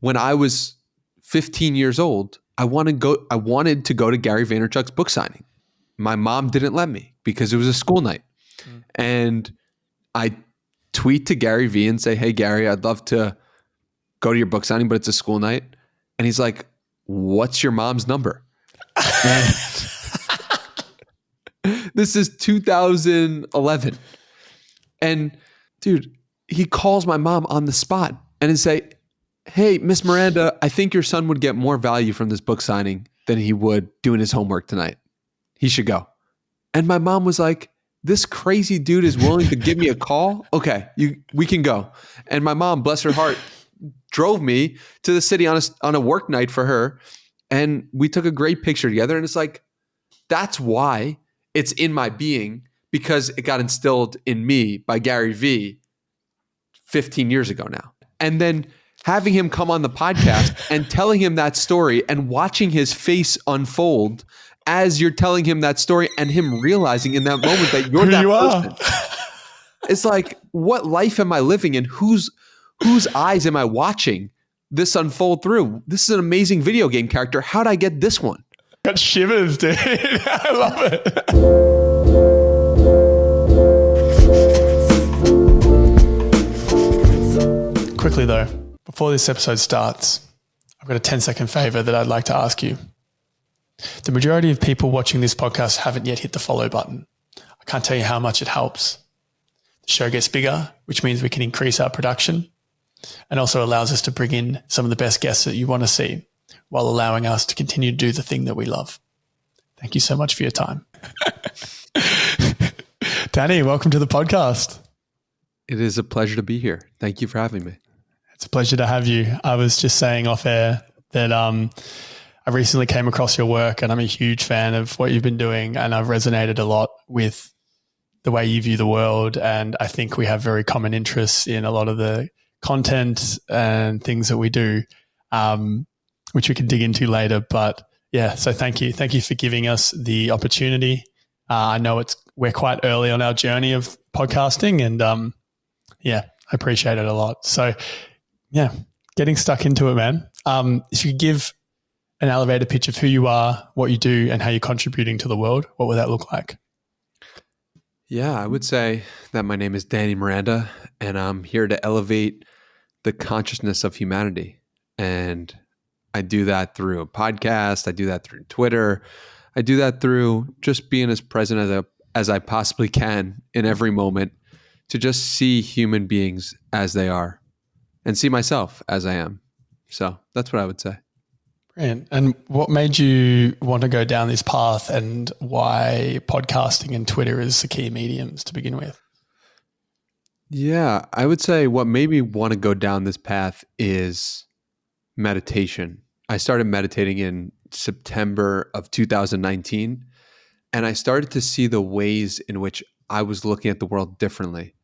when I was 15 years old, I wanted to go to Gary Vaynerchuk's book signing. My mom didn't let me because it was a school night. And I tweet to Gary Vee and say, "Hey, Gary, I'd love to go to your book signing, but it's a school night." And he's like, "What's your mom's number?" This is 2011. And dude, he calls my mom on the spot and say, "Hey, Miss Miranda, I think your son would get more value from this book signing than he would doing his homework tonight. He should go." And my mom was like, "This crazy dude is willing to give me a call? Okay, we can go." And my mom, bless her heart, drove me to the city on a work night for her. And we took a great picture together. And it's like, that's why it's in my being, because it got instilled in me by Gary Vee 15 years ago now. And then having him come on the podcast and telling him that story and watching his face unfold as you're telling him that story and him realizing in that moment that you're that person. It's like, what life am I living in? Whose eyes am I watching this unfold through? This is an amazing video game character. How'd I get this one? Got shivers, dude. I love it. Quickly though, before this episode starts, I've got a 10-second favor that I'd like to ask you. The majority of people watching this podcast haven't yet hit the follow button. I can't tell you how much it helps. The show gets bigger, which means we can increase our production and also allows us to bring in some of the best guests that you want to see while allowing us to continue to do the thing that we love. Thank you so much for your time. Danny, welcome to the podcast. It is a pleasure to be here. Thank you for having me. It's a pleasure to have you. I was just saying off air that I recently came across your work and I'm a huge fan of what you've been doing, and I've resonated a lot with the way you view the world. And I think we have very common interests in a lot of the content and things that we do, which we can dig into later. But yeah, so thank you. Thank you for giving us the opportunity. I know we're quite early on our journey of podcasting, and yeah, I appreciate it a lot. So yeah, getting stuck into it, man. If you could give an elevator pitch of who you are, what you do, and how you're contributing to the world, what would that look like? Yeah, I would say that my name is Danny Miranda, and I'm here to elevate the consciousness of humanity. And I do that through a podcast. I do that through Twitter. I do that through just being as present as I possibly can in every moment, to just see human beings as they are and see myself as I am. So that's what I would say. Brilliant. And what made you want to go down this path, and why podcasting and Twitter is the key mediums to begin with? Yeah, I would say what made me want to go down this path is meditation. I started meditating in September of 2019, and I started to see the ways in which I was looking at the world differently.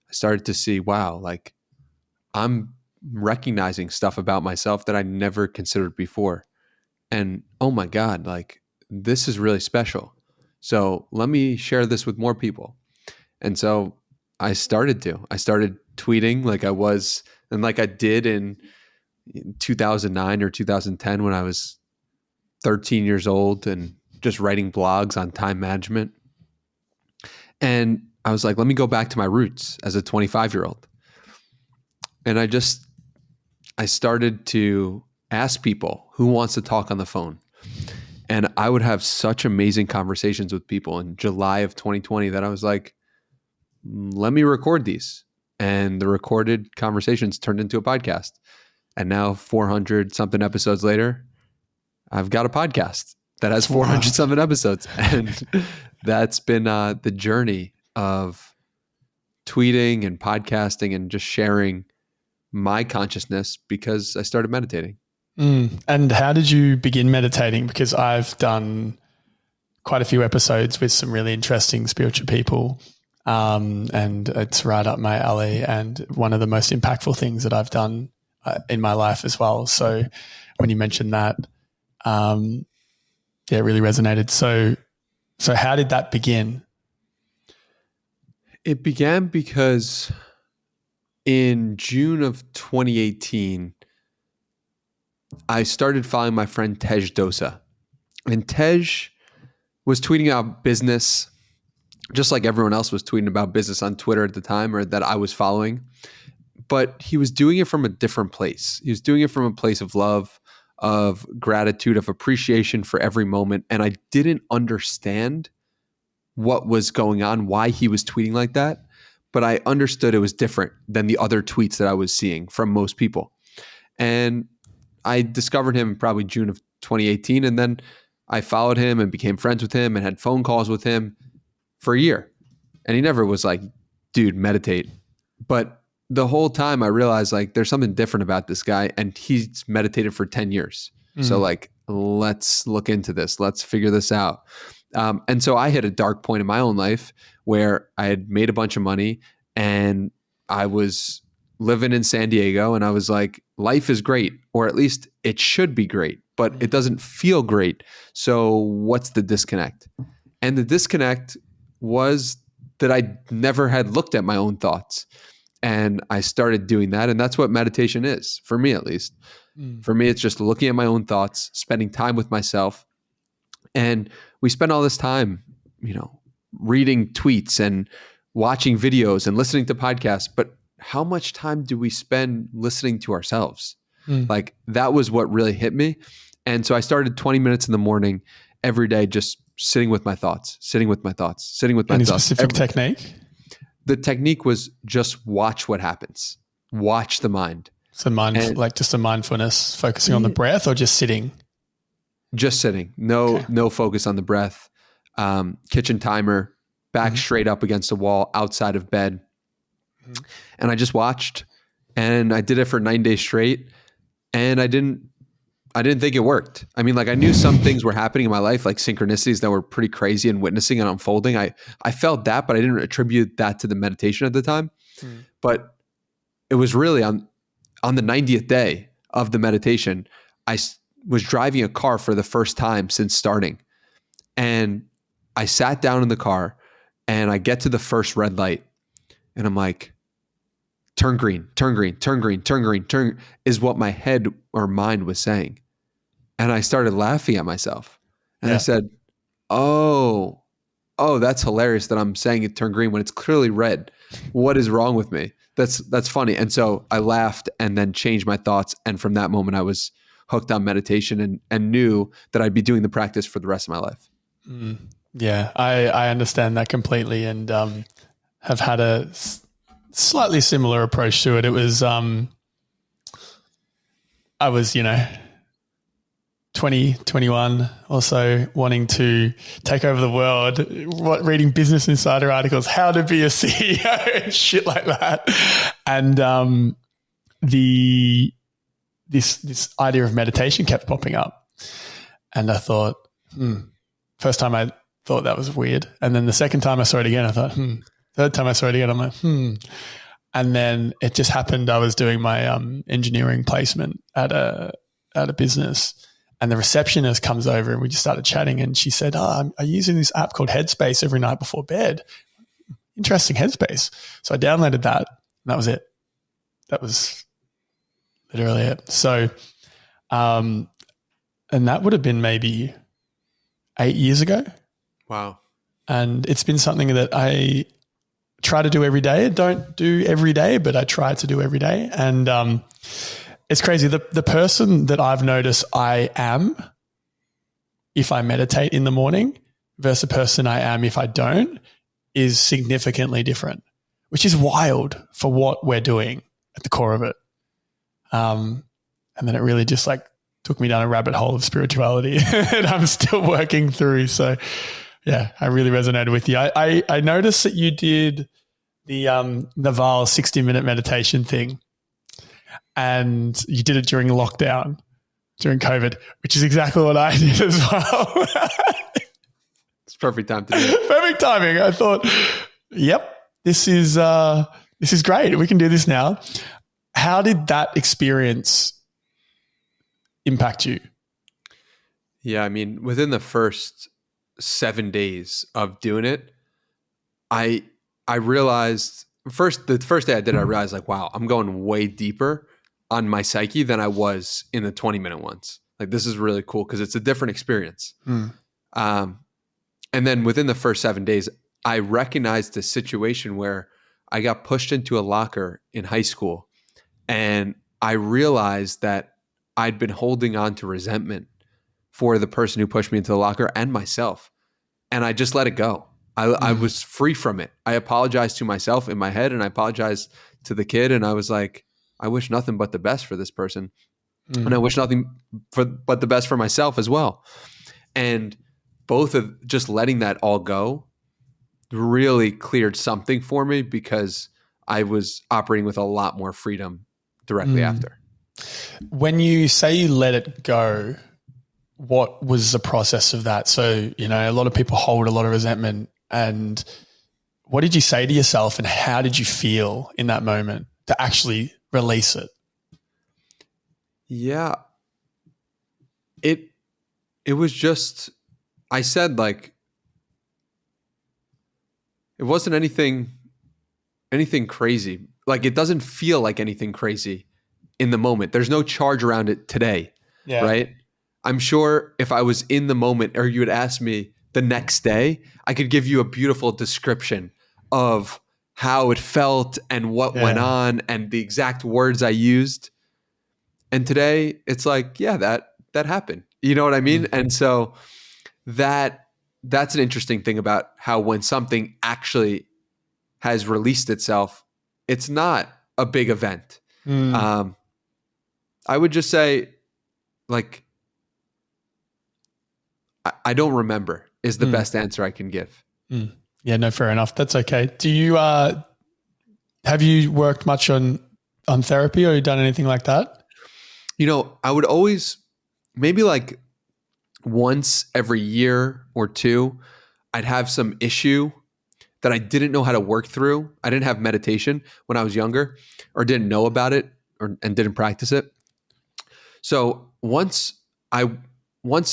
I started to see, wow, like I'm recognizing stuff about myself that I never considered before. And oh my God, like this is really special. So let me share this with more people. And so I started tweeting like I was, and like I did in 2009 or 2010 when I was 13 years old, and just writing blogs on time management. And I was like, let me go back to my roots as a 25-year-old. And I started to ask people who wants to talk on the phone. And I would have such amazing conversations with people in July of 2020 that I was like, let me record these. And the recorded conversations turned into a podcast. And now 400 something episodes later, I've got a podcast that has 400 something episodes. And that's been the journey of tweeting and podcasting and just sharing my consciousness because I started meditating. And how did you begin meditating? Because I've done quite a few episodes with some really interesting spiritual people, and it's right up my alley, and one of the most impactful things that I've done in my life as well. So when you mentioned that, yeah, it really resonated. So how did that begin? It began because in June of 2018, I started following my friend Tej Dosa. And Tej was tweeting about business, just like everyone else was tweeting about business on Twitter at the time, or that I was following. But he was doing it from a different place. He was doing it from a place of love, of gratitude, of appreciation for every moment. And I didn't understand what was going on, why he was tweeting like that. But I understood it was different than the other tweets that I was seeing from most people. And I discovered him probably June of 2018. And then I followed him and became friends with him and had phone calls with him for a year. And he never was like, dude, meditate. But the whole time I realized like there's something different about this guy, and he's meditated for 10 years. So like, let's look into this. Let's figure this out. And so I hit a dark point in my own life where I had made a bunch of money and I was living in San Diego, and I was like, life is great, or at least it should be great, but it doesn't feel great. So what's the disconnect? And the disconnect was that I never had looked at my own thoughts. And I started doing that. And that's what meditation is, for me at least. For me, it's just looking at my own thoughts, spending time with myself. And we spend all this time, reading tweets and watching videos and listening to podcasts. But how much time do we spend listening to ourselves? Like, that was what really hit me. And so I started 20 minutes in the morning every day, just sitting with my thoughts, sitting with my thoughts. Any specific technique? The technique was just watch what happens. Watch the mind. So like just a mindfulness, focusing on the breath, or just sitting? Just sitting. No focus on the breath. Kitchen timer, back straight up against a wall, outside of bed. And I just watched, and I did it for 9 days straight. And I didn't think it worked. I mean, like, I knew some things were happening in my life, like synchronicities that were pretty crazy and witnessing and unfolding. I felt that, but I didn't attribute that to the meditation at the time. But it was really on the 90th day of the meditation, I was driving a car for the first time since starting. And I sat down in the car, and I get to the first red light, and I'm like, turn green, turn green, turn green, turn green, turn, is what my head or mind was saying. And I started laughing at myself. And I said, oh, that's hilarious that I'm saying it turn green when it's clearly red. What is wrong with me? That's funny. And so I laughed and then changed my thoughts. And from that moment, I was hooked on meditation and knew that I'd be doing the practice for the rest of my life. Yeah, I understand that completely, and have had a slightly similar approach to it. It was, I was, 20, 21 or so, wanting to take over the world, reading Business Insider articles, how to be a CEO and shit like that. And this idea of meditation kept popping up. And I thought, first time I thought that was weird. And then the second time I saw it again, I thought, Third time I saw it again, I'm like, And then it just happened. I was doing my engineering placement at a business, and the receptionist comes over and we just started chatting, and she said, I'm using this app called Headspace every night before bed. Interesting, Headspace. So I downloaded that, and that was it. That was literally it. So, and that would have been maybe 8 years ago. Wow. And it's been something that I try to do every day. I don't do every day, but I try to do every day. And it's crazy. The person that I've noticed I am if I meditate in the morning versus the person I am if I don't is significantly different, which is wild for what we're doing at the core of it. And then it really just took me down a rabbit hole of spirituality and I'm still working through. So yeah, I really resonated with you. I noticed that you did the Naval 60-minute meditation thing, and you did it during lockdown, during COVID, which is exactly what I did as well. It's perfect time to do it. Perfect timing. I thought, yep, this is great. We can do this now. How did that experience impact you? Yeah, I mean, within the first 7 days of doing it, I realized the first day I did it, I realized wow, I'm going way deeper on my psyche than I was in the 20-minute ones. Like, this is really cool because it's a different experience. And then within the first 7 days, I recognized a situation where I got pushed into a locker in high school, and I realized that I'd been holding on to resentment for the person who pushed me into the locker and myself. And I just let it go. I was free from it. I apologized to myself in my head, and I apologized to the kid. And I was like, I wish nothing but the best for this person. And I wish nothing but the best for myself as well. And both of just letting that all go really cleared something for me, because I was operating with a lot more freedom directly after. When you say you let it go, what was the process of that? So, a lot of people hold a lot of resentment, and what did you say to yourself, and how did you feel in that moment to actually release it? Yeah. It was just, I said, like, it wasn't anything crazy. Like, it doesn't feel like anything crazy in the moment. There's no charge around it today, right? I'm sure if I was in the moment, or you would ask me the next day, I could give you a beautiful description of how it felt and what went on and the exact words I used. And today it's like, that happened. You know what I mean? And so that's an interesting thing about how when something actually has released itself, it's not a big event. I would just say, like, I don't remember is the best answer I can give. Yeah, no, fair enough. That's okay. Do you have you worked much on therapy, or you done anything like that? I would always, maybe like once every year or two, I'd have some issue that I didn't know how to work through. I didn't have meditation when I was younger, or didn't know about it, and didn't practice it. So once a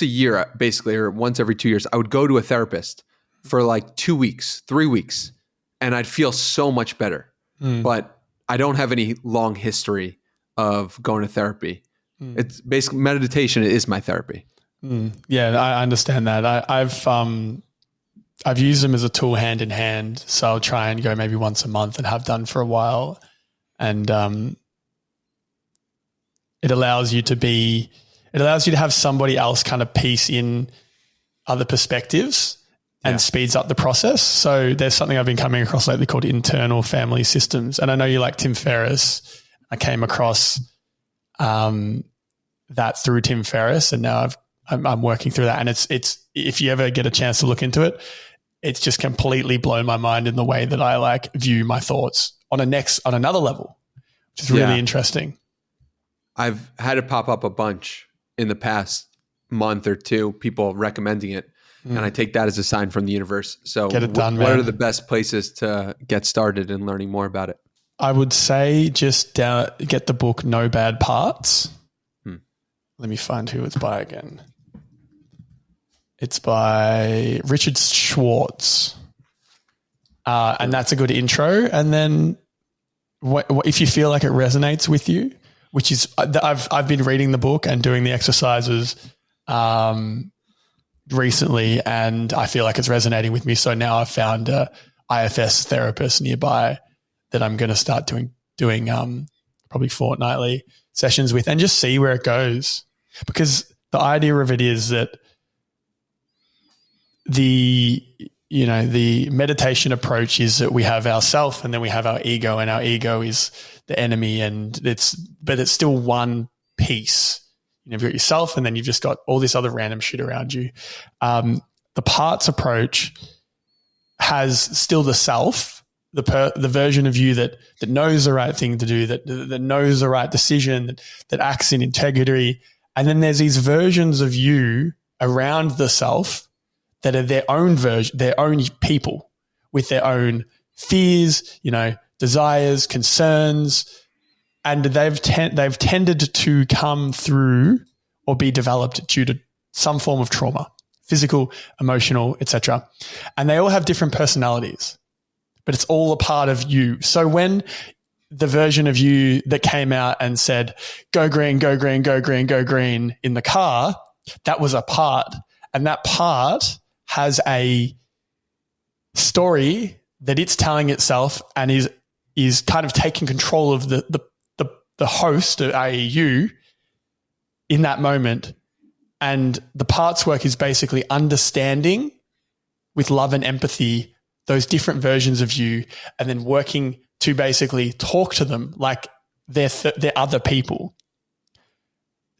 year, basically, or once every 2 years, I would go to a therapist for like 2 weeks, 3 weeks, and I'd feel so much better. But I don't have any long history of going to therapy. It's basically, meditation is my therapy. Yeah, I understand that. I've used them as a tool hand in hand. So I'll try and go maybe once a month, and have done for a while. And it allows you to have somebody else kind of piece in other perspectives and speeds up the process. So there's something I've been coming across lately called internal family systems. And I know you like Tim Ferriss. I came across that through Tim Ferriss, and now I'm working through that. And it's if you ever get a chance to look into it, it's just completely blown my mind in the way that I like view my thoughts on another level, which is really interesting. I've had it pop up a bunch in the past month or two, people recommending it. And I take that as a sign from the universe. So get it done, what man. are the best places to get started in learning more about it? I would say just get the book No Bad Parts. Let me find who it's by again. It's by Richard Schwartz. And that's a good intro. And then if you feel like it resonates with you, which is, I've been reading the book and doing the exercises recently, and I feel like it's resonating with me. So now I've found a IFS therapist nearby that I'm going to start doing probably fortnightly sessions with, and just see where it goes. Because the idea of it is that the meditation approach is that we have ourself, and then we have our ego, and our ego is the enemy, but it's still one piece. You've got yourself, and then you've just got all this other random shit around you. The parts approach has still the self, the version of you that knows the right thing to do, that knows the right decision, that acts in integrity. And then there's these versions of you around the self that are their own version, their own people with their own fears, desires, concerns, and they've tended to come through or be developed due to some form of trauma, physical, emotional, etc. And they all have different personalities, but it's all a part of you. So when the version of you that came out and said, go green, go green, go green, go green in the car, that was a part. And that part has a story that it's telling itself and is kind of taking control of the host, i.e. you, in that moment. And the parts work is basically understanding with love and empathy those different versions of you, and then working to basically talk to them like they're other people,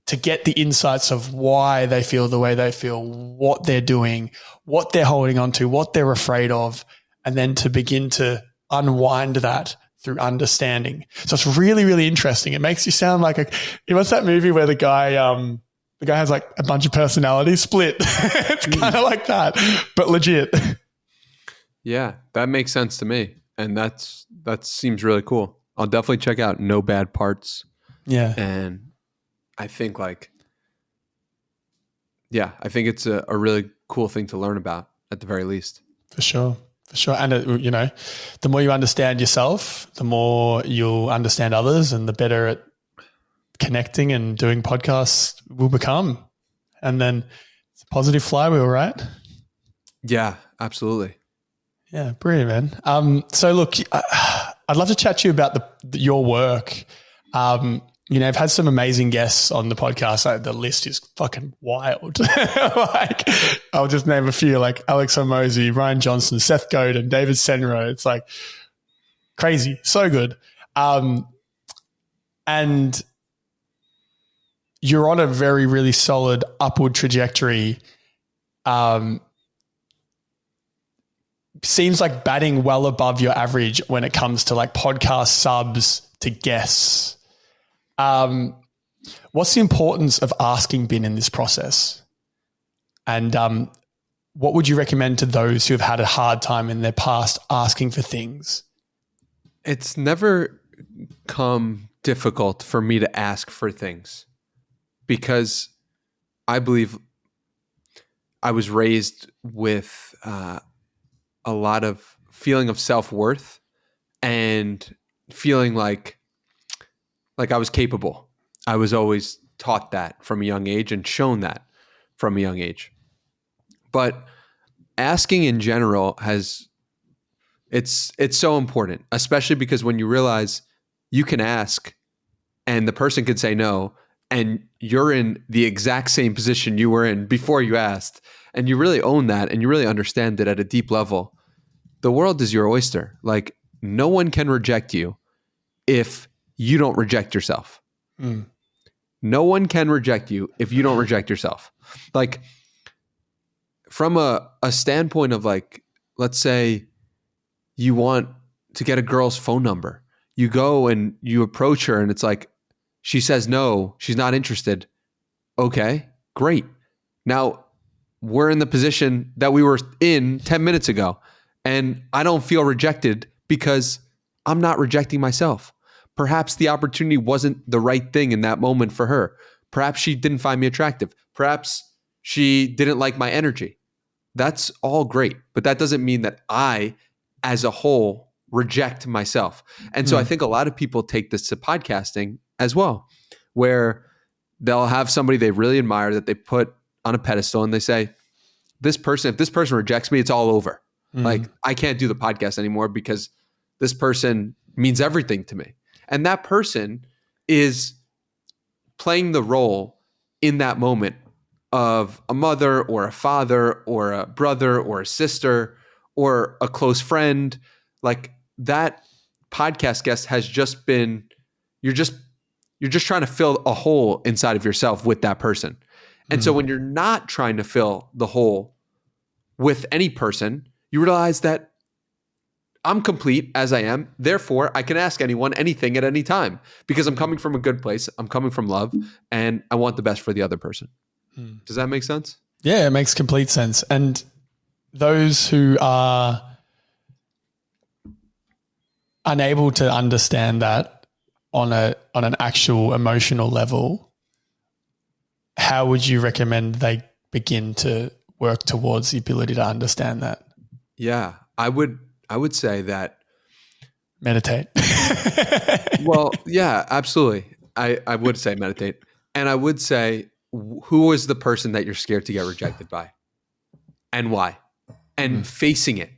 to get the insights of why they feel the way they feel, what they're doing, what they're holding on to, what they're afraid of, and then to begin to unwind that through understanding. So it's really, really interesting. It makes you sound like what's that movie where the guy has like a bunch of personalities split? It's kind of like that, but legit. Yeah, that makes sense to me. And that seems really cool. I'll definitely check out No Bad Parts. Yeah. And I think I think it's a really cool thing to learn about at the very least. For sure. And, the more you understand yourself, the more you'll understand others, and the better at connecting and doing podcasts will become. And then it's a positive flywheel, right? Yeah, absolutely. Yeah, brilliant, man. So look, I'd love to chat to you about your work. I've had some amazing guests on the podcast. The list is fucking wild. Like, I'll just name a few, like Alex Hormozi, Ryan Johnson, Seth Godin, David Senro. It's like crazy. So good. And you're on a very, really solid upward trajectory. Seems like batting well above your average when it comes to like podcast subs to guests. What's the importance of asking Bin in this process? And what would you recommend to those who have had a hard time in their past asking for things? It's never come difficult for me to ask for things, because I believe I was raised with a lot of feeling of self-worth and feeling like I was capable. I was always taught that from a young age and shown that from a young age. But asking in general it's so important, especially because when you realize you can ask and the person can say no, and you're in the exact same position you were in before you asked, and you really own that and you really understand it at a deep level, the world is your oyster. Like, no one can reject you if you don't reject yourself. Mm. No one can reject you if you don't reject yourself. Like, from a standpoint of, like, let's say you want to get a girl's phone number. You go and you approach her and it's like, she says no, she's not interested. Okay, great. Now we're in the position that we were in 10 minutes ago, and I don't feel rejected because I'm not rejecting myself. Perhaps the opportunity wasn't the right thing in that moment for her. Perhaps she didn't find me attractive. Perhaps she didn't like my energy. That's all great, but that doesn't mean that I, as a whole, reject myself. And so I think a lot of people take this to podcasting as well, where they'll have somebody they really admire that they put on a pedestal and they say, if this person rejects me, it's all over. Like, I can't do the podcast anymore because this person means everything to me. And that person is playing the role in that moment of a mother or a father or a brother or a sister or a close friend. Like, that podcast guest has just been, you're just trying to fill a hole inside of yourself with that person. And so when you're not trying to fill the hole with any person, you realize that I'm complete as I am. Therefore, I can ask anyone anything at any time because I'm coming from a good place. I'm coming from love, and I want the best for the other person. Does that make sense? Yeah, it makes complete sense. And those who are unable to understand that on an actual emotional level, how would you recommend they begin to work towards the ability to understand that? Yeah, I would say that Meditate. Well, yeah, absolutely. I would say meditate. And I would say, who is the person that you're scared to get rejected by and why? And facing it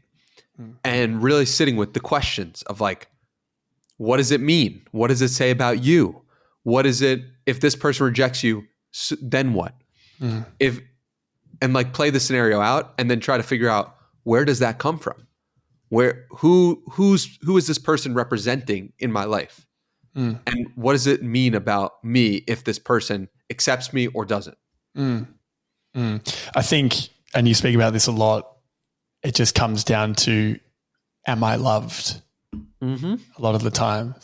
and really sitting with the questions of like, what does it mean? What does it say about you? What is it, if this person rejects you, then what? If, and like play the scenario out and then try to figure out, where does that come from? Who is this person representing in my life? And what does it mean about me if this person accepts me or doesn't? I think, and you speak about this a lot, it just comes down to, am I loved? A lot of the time.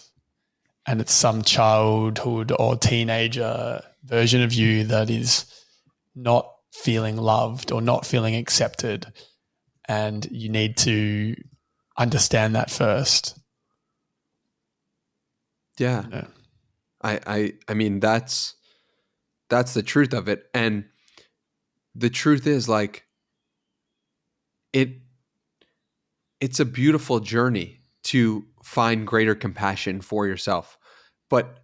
And it's some childhood or teenager version of you that is not feeling loved or not feeling accepted. And you need to understand that first. Yeah. I mean, that's the truth of it. And the truth is, like, it's a beautiful journey to find greater compassion for yourself. But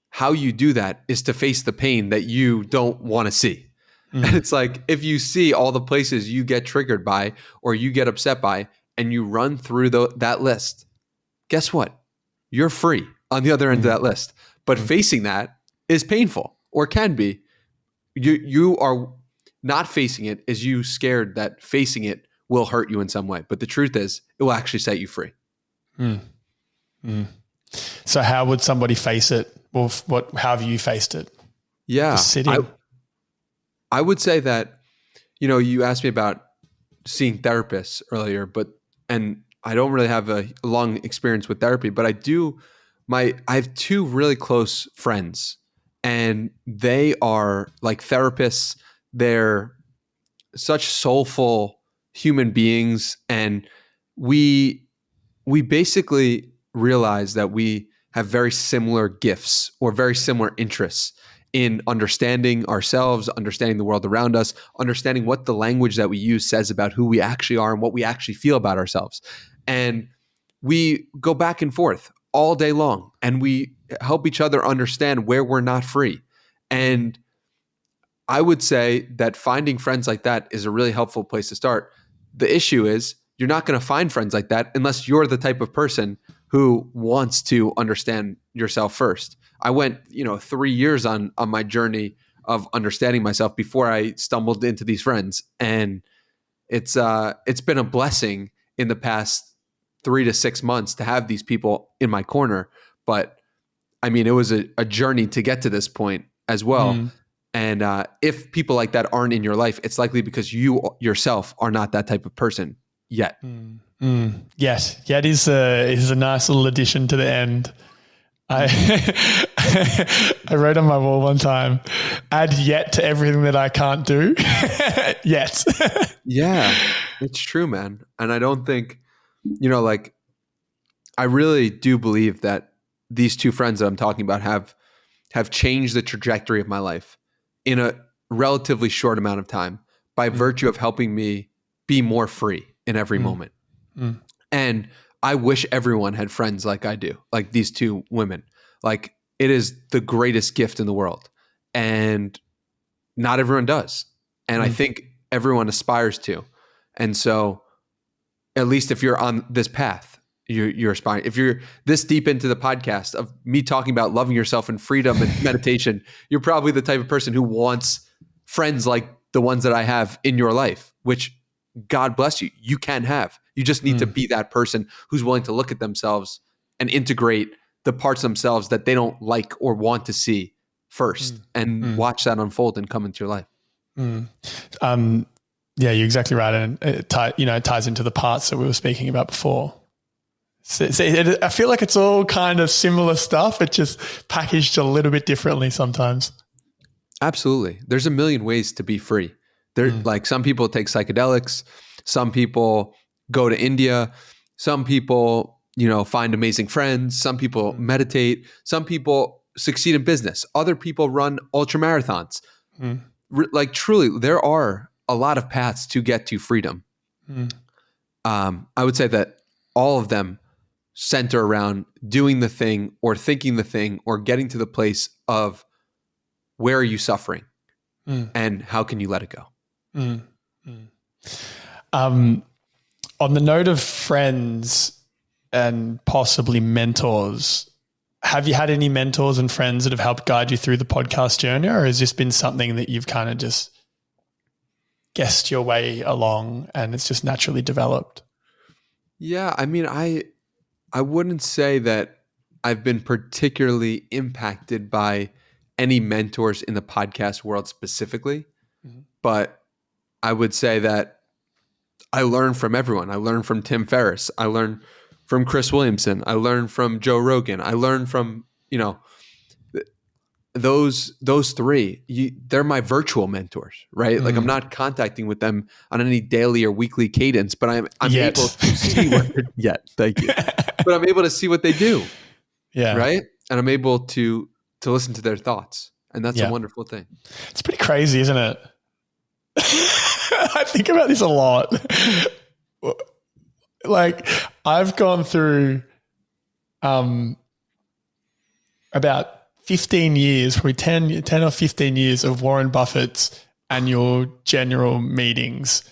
how you do that is to face the pain that you don't want to see. And it's like, if you see all the places you get triggered by or you get upset by and you run through that list, guess what? You're free on the other end of that list. But facing that is painful, or can be. You are not facing it is you scared that facing it will hurt you in some way. But the truth is, it will actually set you free. So how would somebody face it? Well, how have you faced it? Yeah. Just sitting. I would say that, you asked me about seeing therapists earlier, and I don't really have a long experience with therapy, but I have two really close friends, and they are like therapists. They're such soulful human beings. And we basically realize that we have very similar gifts or very similar interests in understanding ourselves, understanding the world around us, understanding what the language that we use says about who we actually are and what we actually feel about ourselves. And we go back and forth all day long, and we help each other understand where we're not free. And I would say that finding friends like that is a really helpful place to start. The issue is, you're not going to find friends like that unless you're the type of person who wants to understand yourself first. I went, 3 years on my journey of understanding myself before I stumbled into these friends. And it's been a blessing in the past 3 to 6 months to have these people in my corner. But I mean, it was a journey to get to this point as well. And if people like that aren't in your life, it's likely because you yourself are not that type of person yet. Yes. Yeah, it is a nice little addition to the end. I wrote on my wall one time, add yet to everything that I can't do. Yet. Yeah, it's true, man. And I don't think, I really do believe that these two friends that I'm talking about have changed the trajectory of my life in a relatively short amount of time by virtue of helping me be more free in every moment. And I wish everyone had friends like I do, like these two women. Like, it is the greatest gift in the world. And not everyone does. And I think everyone aspires to. And so, at least if you're on this path, you're aspiring. If you're this deep into the podcast of me talking about loving yourself and freedom and meditation, you're probably the type of person who wants friends like the ones that I have in your life, which, God bless you, you can have. You just need to be that person who's willing to look at themselves and integrate the parts of themselves that they don't like or want to see first, and watch that unfold and come into your life. Yeah, you're exactly right. And it ties into the parts that we were speaking about before. So I feel like it's all kind of similar stuff. It's just packaged a little bit differently sometimes. Absolutely. There's a million ways to be free. Like, some people take psychedelics, some people go to India, some people, find amazing friends, some people meditate, some people succeed in business, other people run ultra marathons. Like, truly, there are a lot of paths to get to freedom. I would say that all of them center around doing the thing or thinking the thing or getting to the place of where are you suffering and how can you let it go? On the note of friends and possibly mentors, have you had any mentors and friends that have helped guide you through the podcast journey, or has this been something that you've kind of just guessed your way along and it's just naturally developed? Yeah, I mean, I wouldn't say that I've been particularly impacted by any mentors in the podcast world specifically, but I would say that I learn from everyone. I learn from Tim Ferriss. I learn from Chris Williamson. I learn from Joe Rogan. I learn from, those three. They're my virtual mentors, right? Like I'm not contacting with them on any daily or weekly cadence, but I'm able to see thank you. But I'm able to see what they do. Yeah. Right. And I'm able to listen to their thoughts. And that's a wonderful thing. It's pretty crazy, isn't it? I think about this a lot. Like I've gone through about 15 years, probably 10 or 15 years of Warren Buffett's annual general meetings.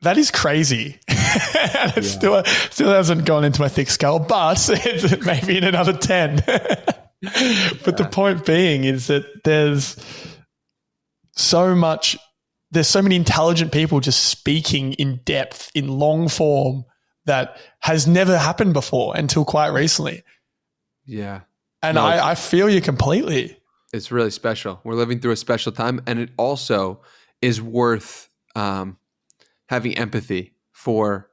That is crazy. And it still hasn't gone into my thick skull, but it's maybe in another 10. But the point being is that there's so many intelligent people just speaking in depth, in long form, that has never happened before until quite recently. Yeah. And I feel you completely. It's really special. We're living through a special time, and it also is worth having empathy for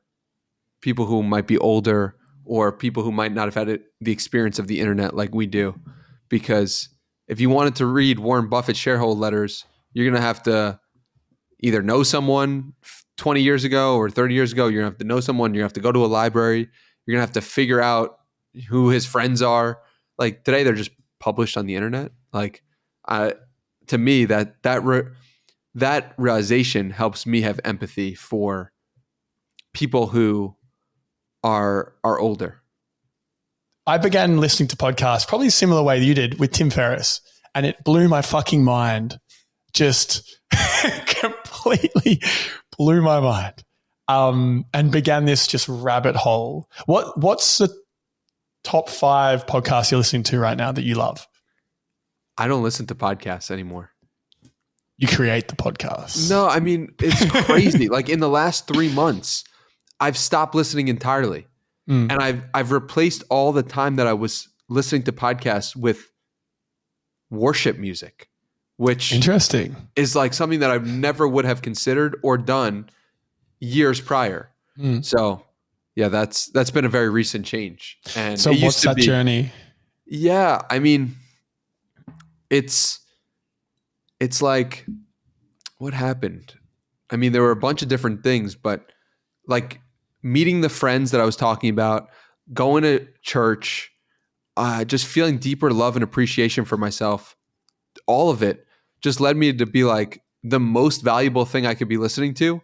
people who might be older or people who might not have had the experience of the internet like we do. Because if you wanted to read Warren Buffett shareholder letters, you're going to have to either know someone 20 years ago or 30 years ago. You're going to have to know someone. You're going to have to go to a library. You're going to have to figure out who his friends are. Like today, they're just published on the internet. Like to me, that realization helps me have empathy for people who are older. I began listening to podcasts probably a similar way that you did with Tim Ferriss, and it blew my fucking mind. Just completely blew my mind. And began this just rabbit hole. What's the top 5 podcasts you're listening to right now that you love? I don't listen to podcasts anymore. You create the podcast. No, I mean, it's crazy. Like in the last 3 months, I've stopped listening entirely. And I've replaced all the time that I was listening to podcasts with worship music, which interesting is like something that I never would have considered or done years prior. So yeah, that's been a very recent change. And so what's that journey? Yeah, I mean, it's like, what happened? I mean, there were a bunch of different things, but like meeting the friends that I was talking about, going to church, just feeling deeper love and appreciation for myself, all of it just led me to be like, the most valuable thing I could be listening to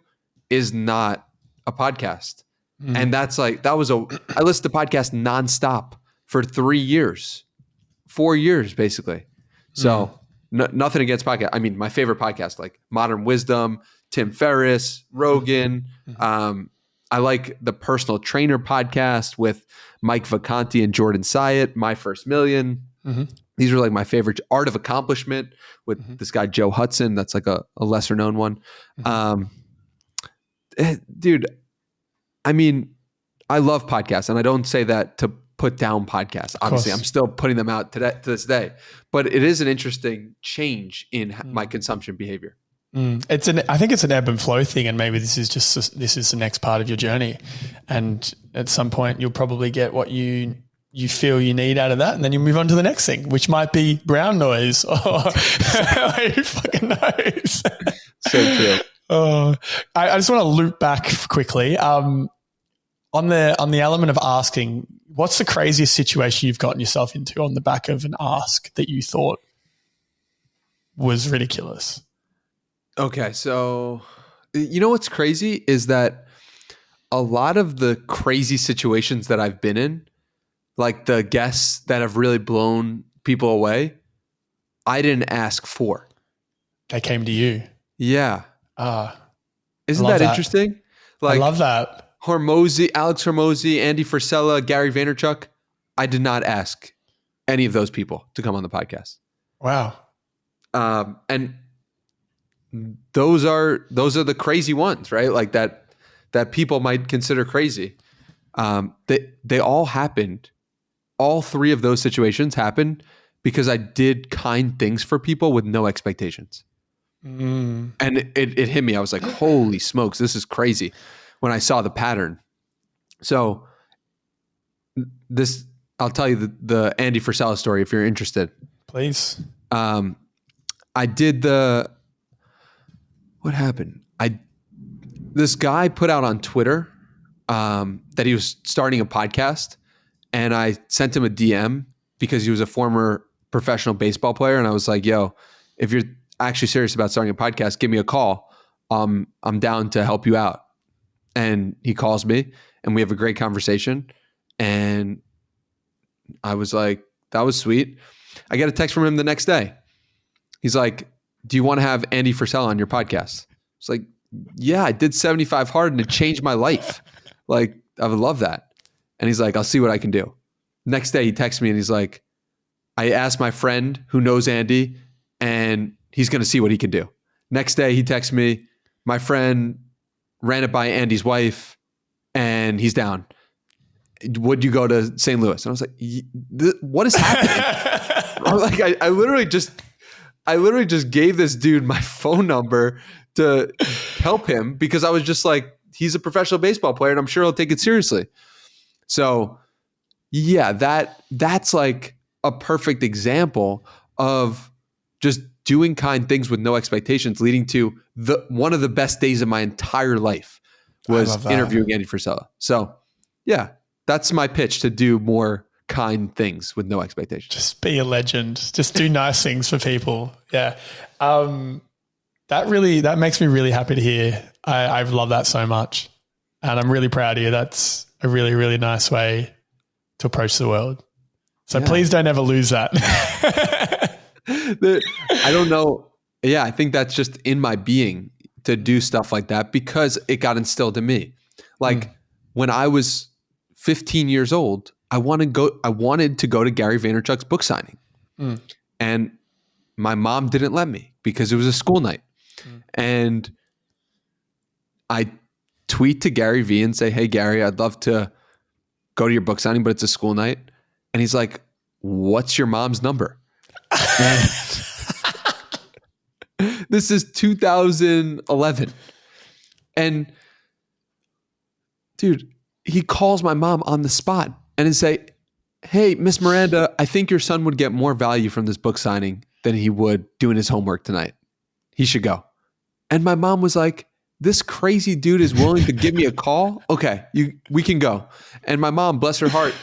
is not a podcast. And that's like, I listened to podcasts nonstop for 3 years, 4 years, basically. So nothing against podcasts. I mean, my favorite podcast, like Modern Wisdom, Tim Ferriss, Rogan. I like the Personal Trainer podcast with Mike Vacanti and Jordan Syatt, My First Million. These are like my favorite. Art of Accomplishment with this guy, Joe Hudson. That's like a lesser known one. Dude, I mean, I love podcasts, and I don't say that to put down podcasts. Obviously, I'm still putting them out to this day, but it is an interesting change in my consumption behavior. I think it's an ebb and flow thing, and maybe this is the next part of your journey, and at some point you'll probably get what you feel you need out of that, and then you move on to the next thing, which might be brown noise, or who fucking knows. So true. I just want to loop back quickly on the element of asking. What's the craziest situation you've gotten yourself into on the back of an ask that you thought was ridiculous? Okay, so you know what's crazy is that a lot of the crazy situations that I've been in, like the guests that have really blown people away, I didn't ask for. They came to you. Yeah. Isn't love that that. interesting? I love that. Alex Hormozi, Andy Frisella, Gary Vaynerchuk. I did not ask any of those people to come on the podcast. Wow. And those are the crazy ones, right? Like that people might consider crazy. They all happened. All three of those situations happened because I did kind things for people with no expectations. And it hit me. I was like, holy smokes, this is crazy when I saw the pattern. So I'll tell you the Andy Frisella story if you're interested. Please. I did what happened? This guy put out on Twitter that he was starting a podcast, and I sent him a DM because he was a former professional baseball player. And I was like, yo, if you're actually serious about starting a podcast, give me a call. I'm down to help you out. And he calls me and we have a great conversation. And I was like, that was sweet. I get a text from him the next day. He's like, do you want to have Andy Frisella on your podcast? It's like, yeah, I did 75 hard and it changed my life. Like, I would love that. And he's like, I'll see what I can do. Next day he texts me and he's like, I asked my friend who knows Andy and he's going to see what he can do. Next day he texts me, my friend ran it by Andy's wife and he's down. Would you go to St. Louis? And I was like, what is happening? I'm like, I literally just gave this dude my phone number to help him because I was just like, he's a professional baseball player and I'm sure he'll take it seriously. So yeah, that's like a perfect example of just doing kind things with no expectations, leading to one of the best days of my entire life was interviewing Andy Frisella. So yeah, that's my pitch, to do more kind things with no expectations. Just be a legend. Just do nice things for people. Yeah. That makes me really happy to hear. I love that so much. And I'm really proud of you. That's a really, really nice way to approach the world. So please don't ever lose that. I don't know. Yeah, I think that's just in my being to do stuff like that because it got instilled in me. Like when I was 15 years old, I wanted to go to Gary Vaynerchuk's book signing. And my mom didn't let me because it was a school night. And I tweet to Gary Vee and say, hey, Gary, I'd love to go to your book signing, but it's a school night. And he's like, what's your mom's number? This is 2011. And dude, he calls my mom on the spot and he say, hey, Miss Miranda, I think your son would get more value from this book signing than he would doing his homework tonight. He should go. And my mom was like, this crazy dude is willing to give me a call? Okay, we can go. And my mom, bless her heart,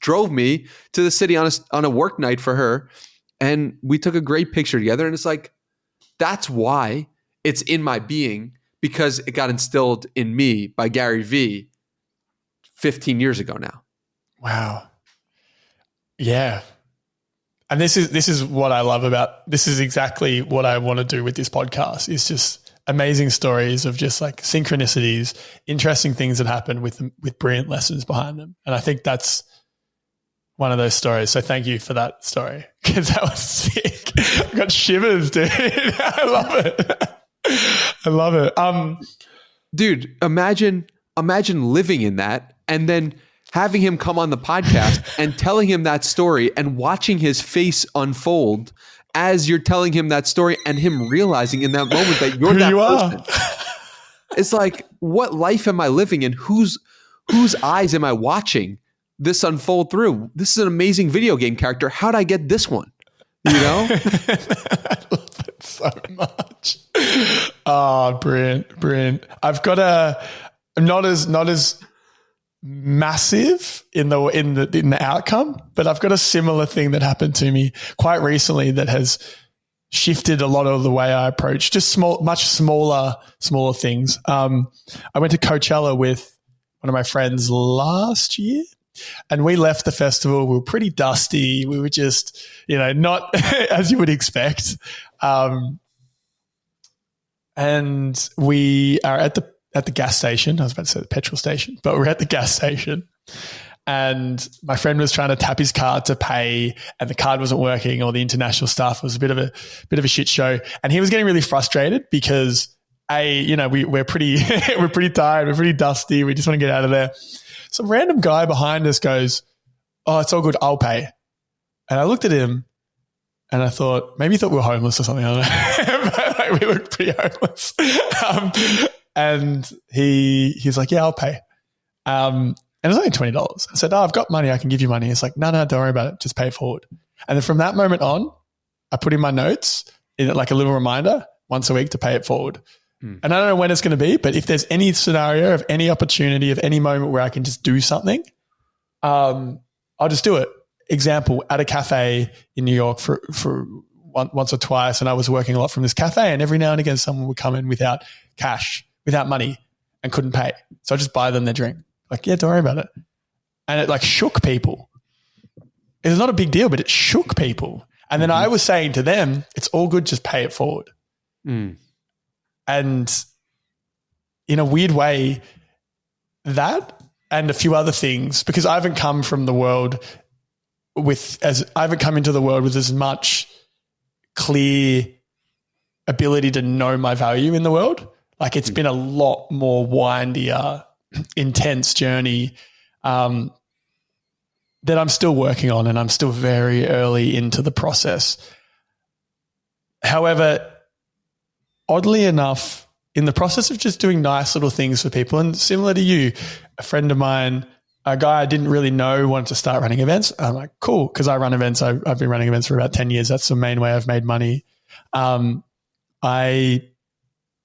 drove me to the city on a work night for her. And we took a great picture together. And it's like, that's why it's in my being, because it got instilled in me by Gary Vee 15 years ago now. Wow. Yeah. And this is what I love about, this is exactly what I want to do with this podcast, is just amazing stories of just like synchronicities, interesting things that happen with brilliant lessons behind them. And I think that's one of those stories. So thank you for that story, because that was sick. I got shivers, dude. I love it. I love it. Dude, imagine living in that and then having him come on the podcast and telling him that story and watching his face unfold as you're telling him that story and him realizing in that moment that you're that person. It's like, what life am I living in? Whose eyes am I watching this unfold through? This is an amazing video game character. How'd I get this one? You know? I love it so much. Oh, brilliant. I've got not as massive in the outcome, but I've got a similar thing that happened to me quite recently that has shifted a lot of the way I approach just much smaller things. I went to Coachella with one of my friends last year. And we left the festival. We were pretty dusty. We were just, not as you would expect. And we are at the gas station. I was about to say the petrol station, but we're at the gas station. And my friend was trying to tap his card to pay, and the card wasn't working, or the international stuff. It was a bit of a shit show. And he was getting really frustrated because we're pretty we're pretty tired, we're pretty dusty. We just want to get out of there. Some random guy behind us goes, "Oh, it's all good. I'll pay." And I looked at him and I thought, maybe he thought we were homeless or something. I don't know. But we looked pretty homeless. And he's like, "Yeah, I'll pay." And it was only $20. I said, "Oh, I've got money. I can give you money." He's like, No, don't worry about it. Just pay it forward. And then from that moment on, I put in my notes in like a little reminder once a week to pay it forward. And I don't know when it's going to be, but if there's any scenario of any opportunity of any moment where I can just do something, I'll just do it. Example, at a cafe in New York for once or twice, and I was working a lot from this cafe, and every now and again someone would come in without cash, without money, and couldn't pay. So I just buy them their drink. Like, yeah, don't worry about it. And it like shook people. It's not a big deal, but it shook people. And then I was saying to them, it's all good, just pay it forward. And in a weird way, that and a few other things, because I haven't come into the world with as much clear ability to know my value in the world. Like, it's been a lot more windier, intense journey that I'm still working on, and I'm still very early into the process. However, oddly enough, in the process of just doing nice little things for people, and similar to you, a friend of mine, a guy I didn't really know, wanted to start running events. I'm like, cool, because I run events. I've been running events for about 10 years. That's the main way I've made money. I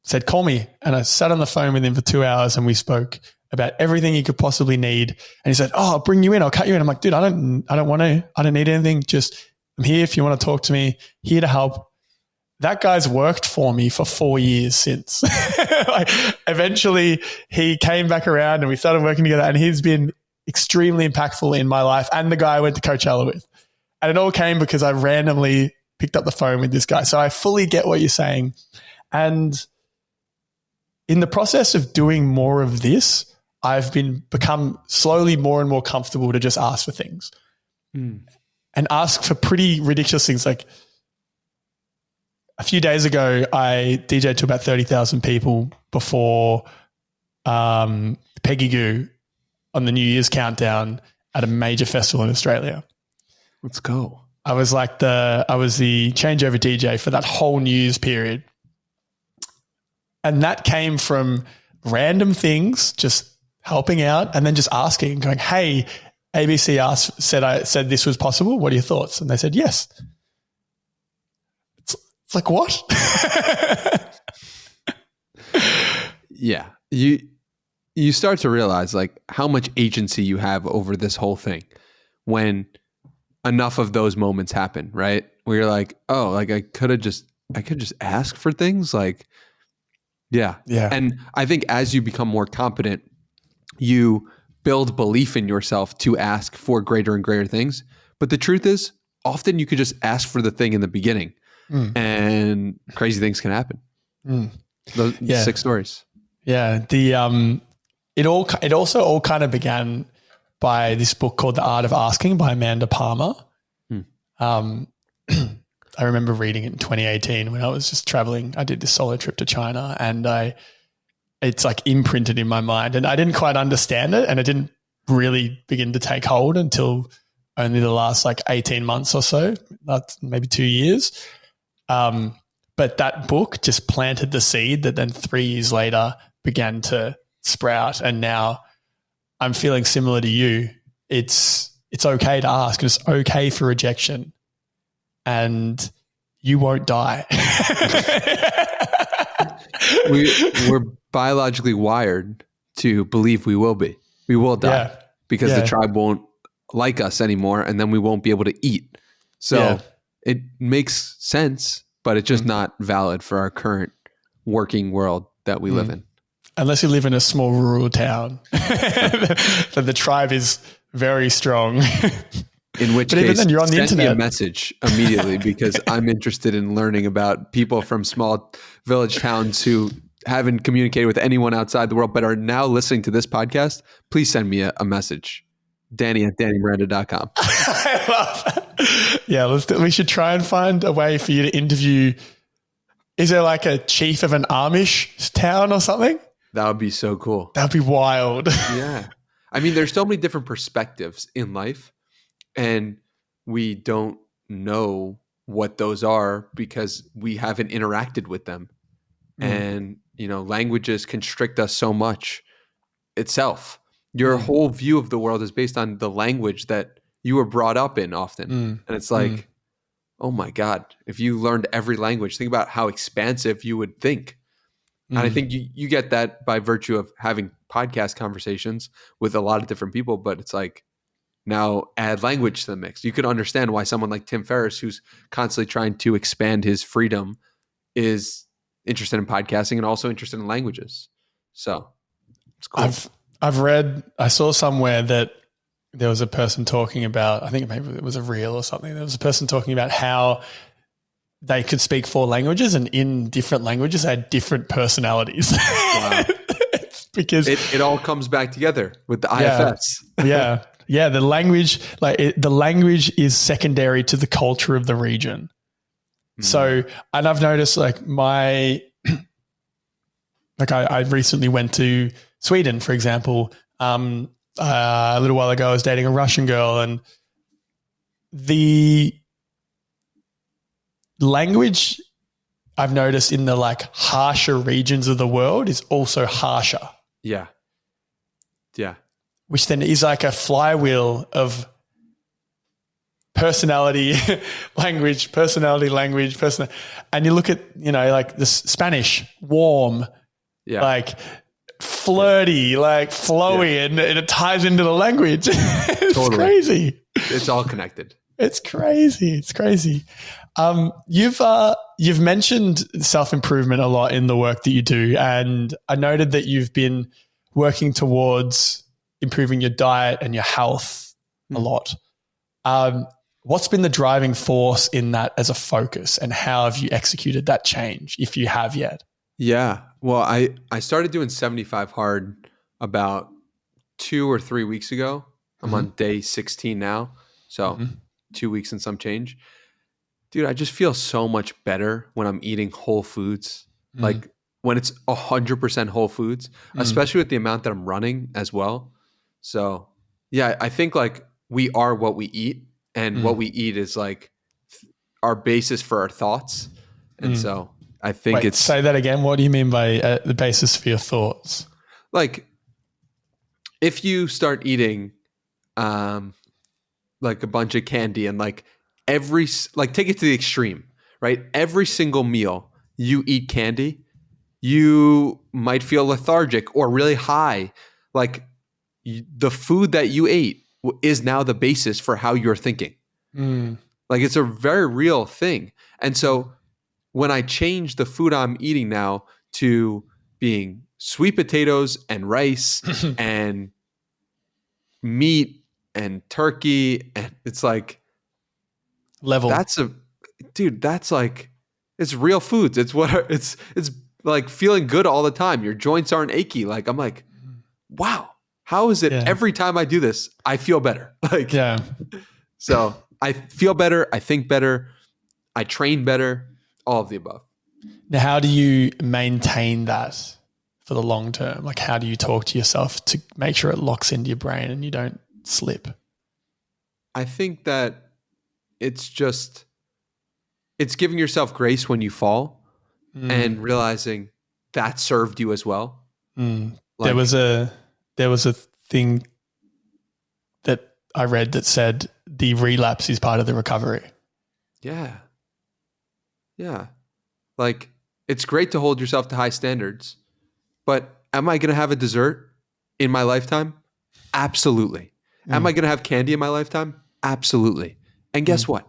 said, call me. And I sat on the phone with him for 2 hours, and we spoke about everything he could possibly need. And he said, oh, I'll bring you in. I'll cut you in. I'm like, dude, I don't want to. I don't need anything. Just, I'm here if you want to talk to me, here to help. That guy's worked for me for 4 years since. Like, eventually he came back around and we started working together, and he's been extremely impactful in my life, and the guy I went to Coachella with. And it all came because I randomly picked up the phone with this guy. So I fully get what you're saying. And in the process of doing more of this, I've become slowly more and more comfortable to just ask for things and ask for pretty ridiculous things. Like, a few days ago, I DJed to about 30,000 people before Peggy Goo on the New Year's countdown at a major festival in Australia. Let's go. I was the changeover DJ for that whole New Year's period. And that came from random things, just helping out, and then just asking, going, hey, ABC said this was possible. What are your thoughts? And they said, yes. It's like, what? Yeah. You start to realize like how much agency you have over this whole thing when enough of those moments happen, right? Where you're like, oh, like I could just ask for things. Like, yeah. And I think as you become more competent, you build belief in yourself to ask for greater and greater things. But the truth is, often you could just ask for the thing in the beginning and crazy things can happen. Those 6 stories. Yeah. It also all kind of began by this book called The Art of Asking by Amanda Palmer. I remember reading it in 2018 when I was just traveling. I did this solo trip to China, and it's like imprinted in my mind, and I didn't quite understand it, and it didn't really begin to take hold until only the last like 18 months or so, maybe 2 years. But that book just planted the seed that then 3 years later began to sprout. And now I'm feeling similar to you. It's okay to ask, and it's okay for rejection, and you won't die. We're biologically wired to believe we will die because the tribe won't like us anymore, and then we won't be able to eat. So it makes sense, but it's just not valid for our current working world that we live in. unless you live in a small rural town, then the tribe is very strong. In which but case, even then, you're on the send me internet. a message immediately because I'm interested in learning about people from small village towns who haven't communicated with anyone outside the world but are now listening to this podcast. Please send me a message. Danny at DannyMiranda.com. I love that. Yeah, we should try and find a way for you to interview. Is there like a chief of an Amish town or something? That would be so cool. That would be wild. Yeah. I mean, there's so many different perspectives in life, and we don't know what those are because we haven't interacted with them. And, languages constrict us so much itself. Your whole view of the world is based on the language that you were brought up in often. And it's like, oh my God, if you learned every language, think about how expansive you would think. And I think you get that by virtue of having podcast conversations with a lot of different people, but it's like, now add language to the mix. You can understand why someone like Tim Ferriss, who's constantly trying to expand his freedom, is interested in podcasting and also interested in languages. So it's cool. I saw somewhere that there was a person talking about, I think maybe it was a reel or something. There was a person talking about how they could speak 4 languages, and in different languages they had different personalities. Wow. Because it all comes back together with the IFS. Yeah. Yeah. The language, the language is secondary to the culture of the region. So, and I've noticed I recently went to Sweden, for example. A little while ago, I was dating a Russian girl, and the language I've noticed in the harsher regions of the world is also harsher. Yeah. Yeah. Which then is like a flywheel of personality, language. And you look at, the Spanish, warm, flirty, flowy, and it ties into the language. It's totally crazy. It's all connected. It's crazy. You've mentioned self-improvement a lot in the work that you do, and I noted that you've been working towards improving your diet and your health a lot. What's been the driving force in that as a focus, and how have you executed that change, if you have yet? Yeah. Well, I started doing 75 hard about 2 or 3 weeks ago. I'm on day 16 now. So 2 weeks and some change. Dude, I just feel so much better when I'm eating whole foods. Like when it's 100% whole foods, especially with the amount that I'm running as well. So yeah, I think we are what we eat, and what we eat is our basis for our thoughts. And so I think say that again. What do you mean by the basis for your thoughts? If you start eating a bunch of candy and take it to the extreme, right? Every single meal you eat candy, you might feel lethargic or really high. The food that you ate is now the basis for how you're thinking. It's a very real thing. And so when I change the food I'm eating now to being sweet potatoes and rice and meat and turkey, and it's level. That's it's real foods. It's feeling good all the time. Your joints aren't achy. I'm wow, how is it every time I do this, I feel better? So I feel better. I think better. I train better. All of the above. Now, how do you maintain that for the long term? How do you talk to yourself to make sure it locks into your brain and you don't slip? I think that it's giving yourself grace when you fall and realizing that served you as well. There was a thing that I read that said the relapse is part of the recovery. Yeah. Yeah. It's great to hold yourself to high standards, but am I going to have a dessert in my lifetime? Absolutely. Am I going to have candy in my lifetime? Absolutely. And guess what?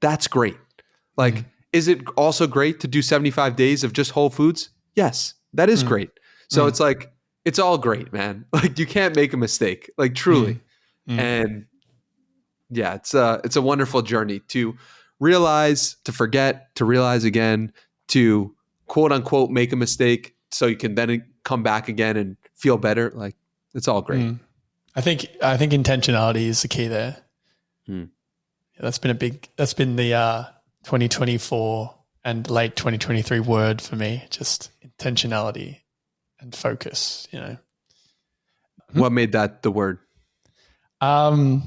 That's great. Is it also great to do 75 days of just whole foods? Yes, that is great. So it's like, it's all great, man. Like you can't make a mistake, like truly. And yeah, it's a wonderful journey to realize, to forget, to realize again, to quote unquote make a mistake so you can then come back again and feel better. Like it's all great. I think intentionality is the key there. Yeah, that's been the 2024 and late 2023 word for me, just intentionality and focus, you know. What made that the word? Honestly,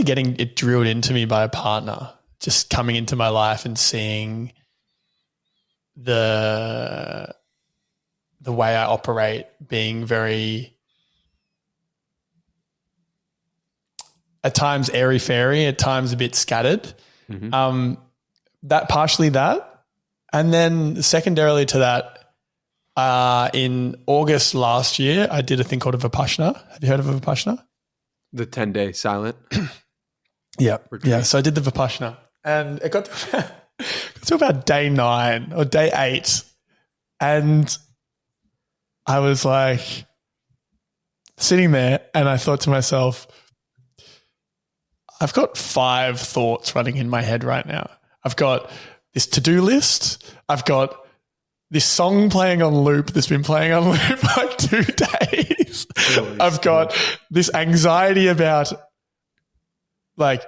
getting it drilled into me by a partner, just coming into my life and seeing the way I operate being very, at times airy-fairy, at times a bit scattered. That partially that. And then secondarily to that, in August last year, I did a thing called a Vipassana. Have you heard of a Vipassana? The 10-day silent. Yeah. So I did the Vipassana and it got to about day 9 or day 8. And I was like sitting there and I thought to myself, I've got 5 thoughts running in my head right now. I've got this to-do list. I've got this song playing on loop that's been playing on loop for like 2 days. I've got this anxiety about like,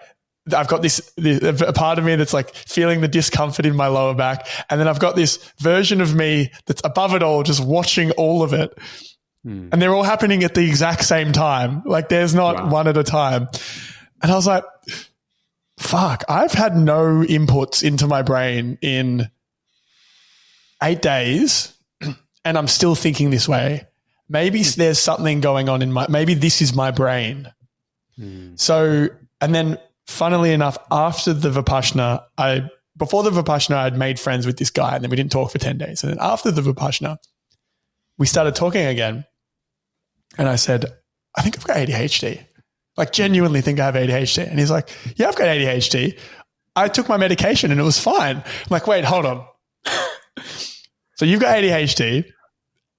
I've got this a part of me that's like feeling the discomfort in my lower back. And then I've got this version of me that's above it all, just watching all of it. And they're all happening at the exact same time. Like there's not one at a time. And I was like, fuck, I've had no inputs into my brain in 8 days and I'm still thinking this way. Maybe there's something going on maybe this is my brain. So, and then funnily enough, after the Vipassana, before the Vipassana, I'd made friends with this guy and then we didn't talk for 10 days. And then after the Vipassana, we started talking again. And I said, I think I've got ADHD. Like genuinely think I have ADHD. And he's like, yeah, I've got ADHD. I took my medication and it was fine. I'm like, wait, hold on. So you've got ADHD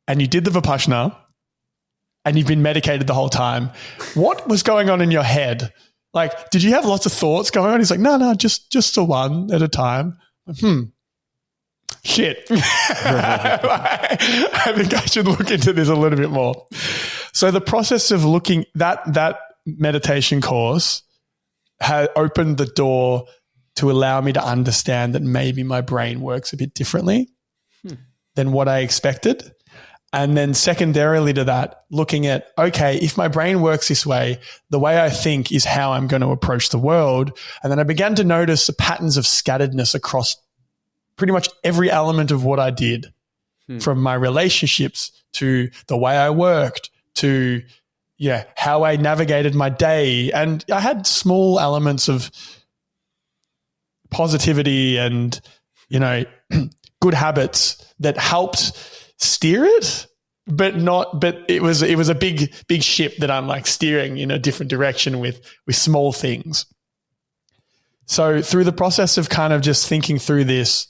and you did the Vipassana and you've been medicated the whole time. What was going on in your head? Like, did you have lots of thoughts going on? He's like, no, just the one at a time. Shit. I think I should look into this a little bit more. So the process of looking, that meditation course had opened the door to allow me to understand that maybe my brain works a bit differently than what I expected. And then secondarily to that, looking at, okay, if my brain works this way, the way I think is how I'm going to approach the world. And then I began to notice the patterns of scatteredness across pretty much every element of what I did, from my relationships to the way I worked to how I navigated my day. And I had small elements of positivity and, good habits that helped steer it, but it was a big ship that I'm like steering in a different direction with small things. So through the process of kind of just thinking through this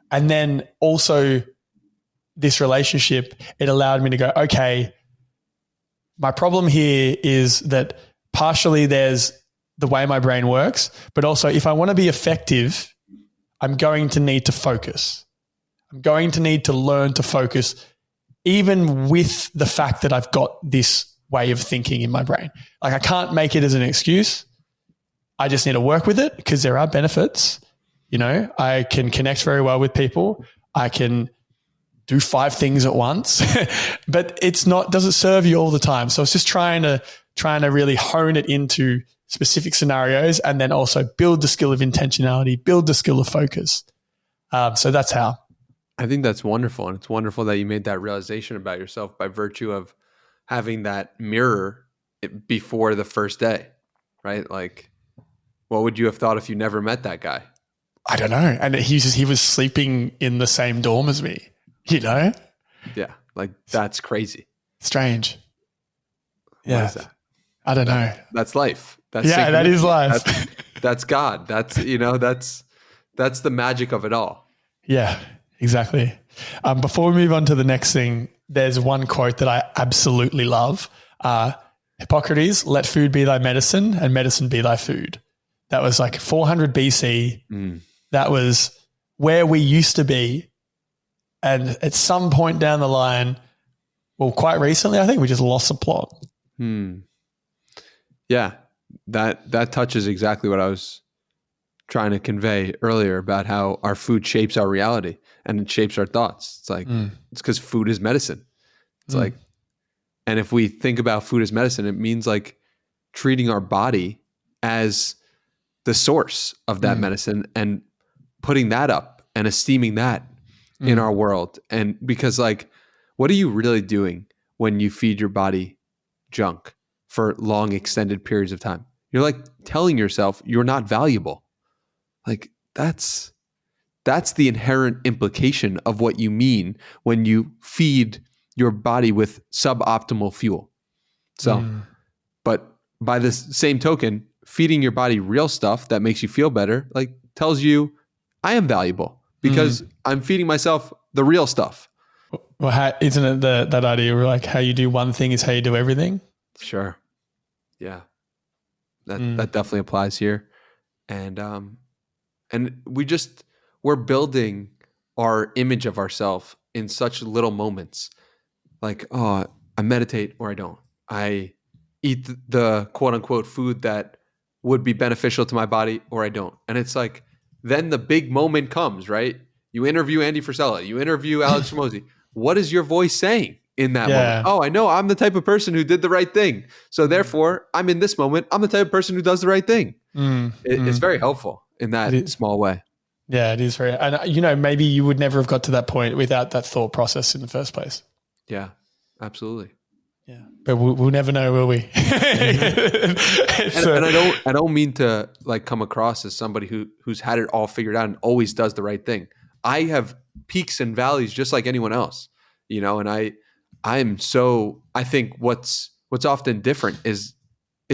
and then also this relationship, it allowed me to go, okay, my problem here is that partially there's the way my brain works, but also if I want to be effective, I'm going to need to focus. I'm going to need to learn to focus even with the fact that I've got this way of thinking in my brain. Like I can't make it as an excuse. I just need to work with it because there are benefits. I can connect very well with people. I can do 5 things at once, but doesn't serve you all the time. So it's just trying to really hone it into specific scenarios and then also build the skill of intentionality, build the skill of focus. So that's how. I think that's wonderful. And it's wonderful that you made that realization about yourself by virtue of having that mirror before the first day, right? Like, what would you have thought if you never met that guy? I don't know. And he was sleeping in the same dorm as me, Yeah. Like that's crazy. Strange. What is that? I don't know. That's life. That's that is life. That's God. That's, that's the magic of it all. Yeah. Exactly. Before we move on to the next thing, there's one quote that I absolutely love. Hippocrates, let food be thy medicine and medicine be thy food. That was like 400 BC. That was where we used to be. And at some point down the line, well, quite recently, I think we just lost the plot. Yeah, that touches exactly what I was trying to convey earlier about how our food shapes our reality and it shapes our thoughts. It's like, it's because food is medicine. It's like, and if we think about food as medicine, it means like treating our body as the source of that medicine and putting that up and esteeming that in our world. And because like, what are you really doing when you feed your body junk for long extended periods of time? You're like telling yourself you're not valuable. Like that's the inherent implication of what you mean when you feed your body with suboptimal fuel. So, but by the same token, feeding your body real stuff that makes you feel better, like tells you I am valuable because I'm feeding myself the real stuff. Well, isn't it that idea where like how you do one thing is how you do everything? Sure. Yeah. That definitely applies here. And we're building our image of ourselves in such little moments. Like, oh, I meditate or I don't. I eat the quote unquote food that would be beneficial to my body or I don't. And it's like, then the big moment comes, right? You interview Andy Frisella, you interview Alex Hormozi. What is your voice saying in that moment? Oh, I know I'm the type of person who did the right thing. So therefore, I'm in this moment, I'm the type of person who does the right thing. It's very helpful in that small way. Yeah, it is very, and maybe you would never have got to that point without that thought process in the first place. Yeah, absolutely. Yeah, but we'll never know, will we? and I don't mean to like come across as somebody who's had it all figured out and always does the right thing. I have peaks and valleys just like anyone else, and I think what's often different is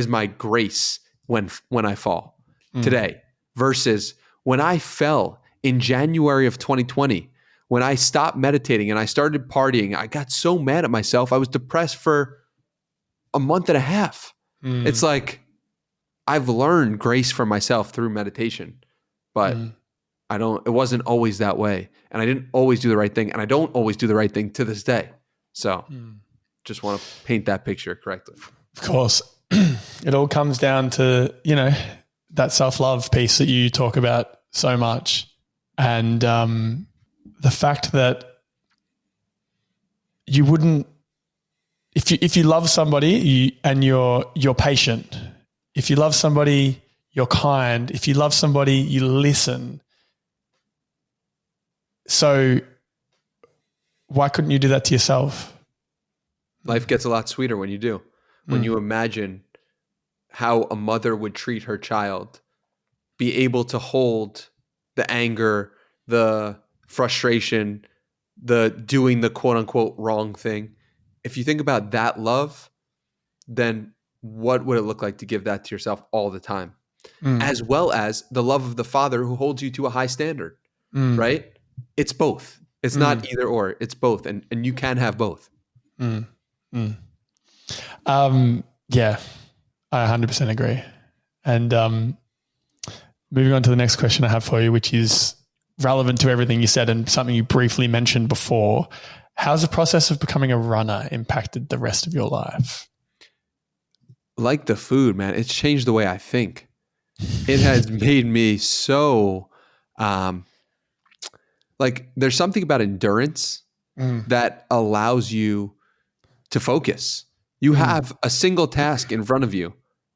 my grace when I fall today versus when I fell in January of 2020. When I stopped meditating and I started partying, I got so mad at myself. I was depressed for a month and a half. It's like I've learned grace for myself through meditation, but it wasn't always that way. And I didn't always do the right thing. And I don't always do the right thing to this day. So just want to paint that picture correctly. Of course. It all comes down to, that self-love piece that you talk about so much. And, the fact that you wouldn't, if you love somebody and you're patient, if you love somebody, you're kind, if you love somebody, you listen. So why couldn't you do that to yourself? Life gets a lot sweeter when you do. When you imagine how a mother would treat her child, be able to hold the anger, the frustration, the doing the quote unquote wrong thing. If you think about that love, then what would it look like to give that to yourself all the time? As well as the love of the father who holds you to a high standard, right? It's both. It's not either or, it's both. And you can have both. Yeah, I 100% agree. And moving on to the next question I have for you, which is relevant to everything you said and something you briefly mentioned before. How's the process of becoming a runner impacted the rest of your life? Like the food, man, it's changed the way I think. It has made me so, there's something about endurance that allows you to focus. You have a single task in front of you.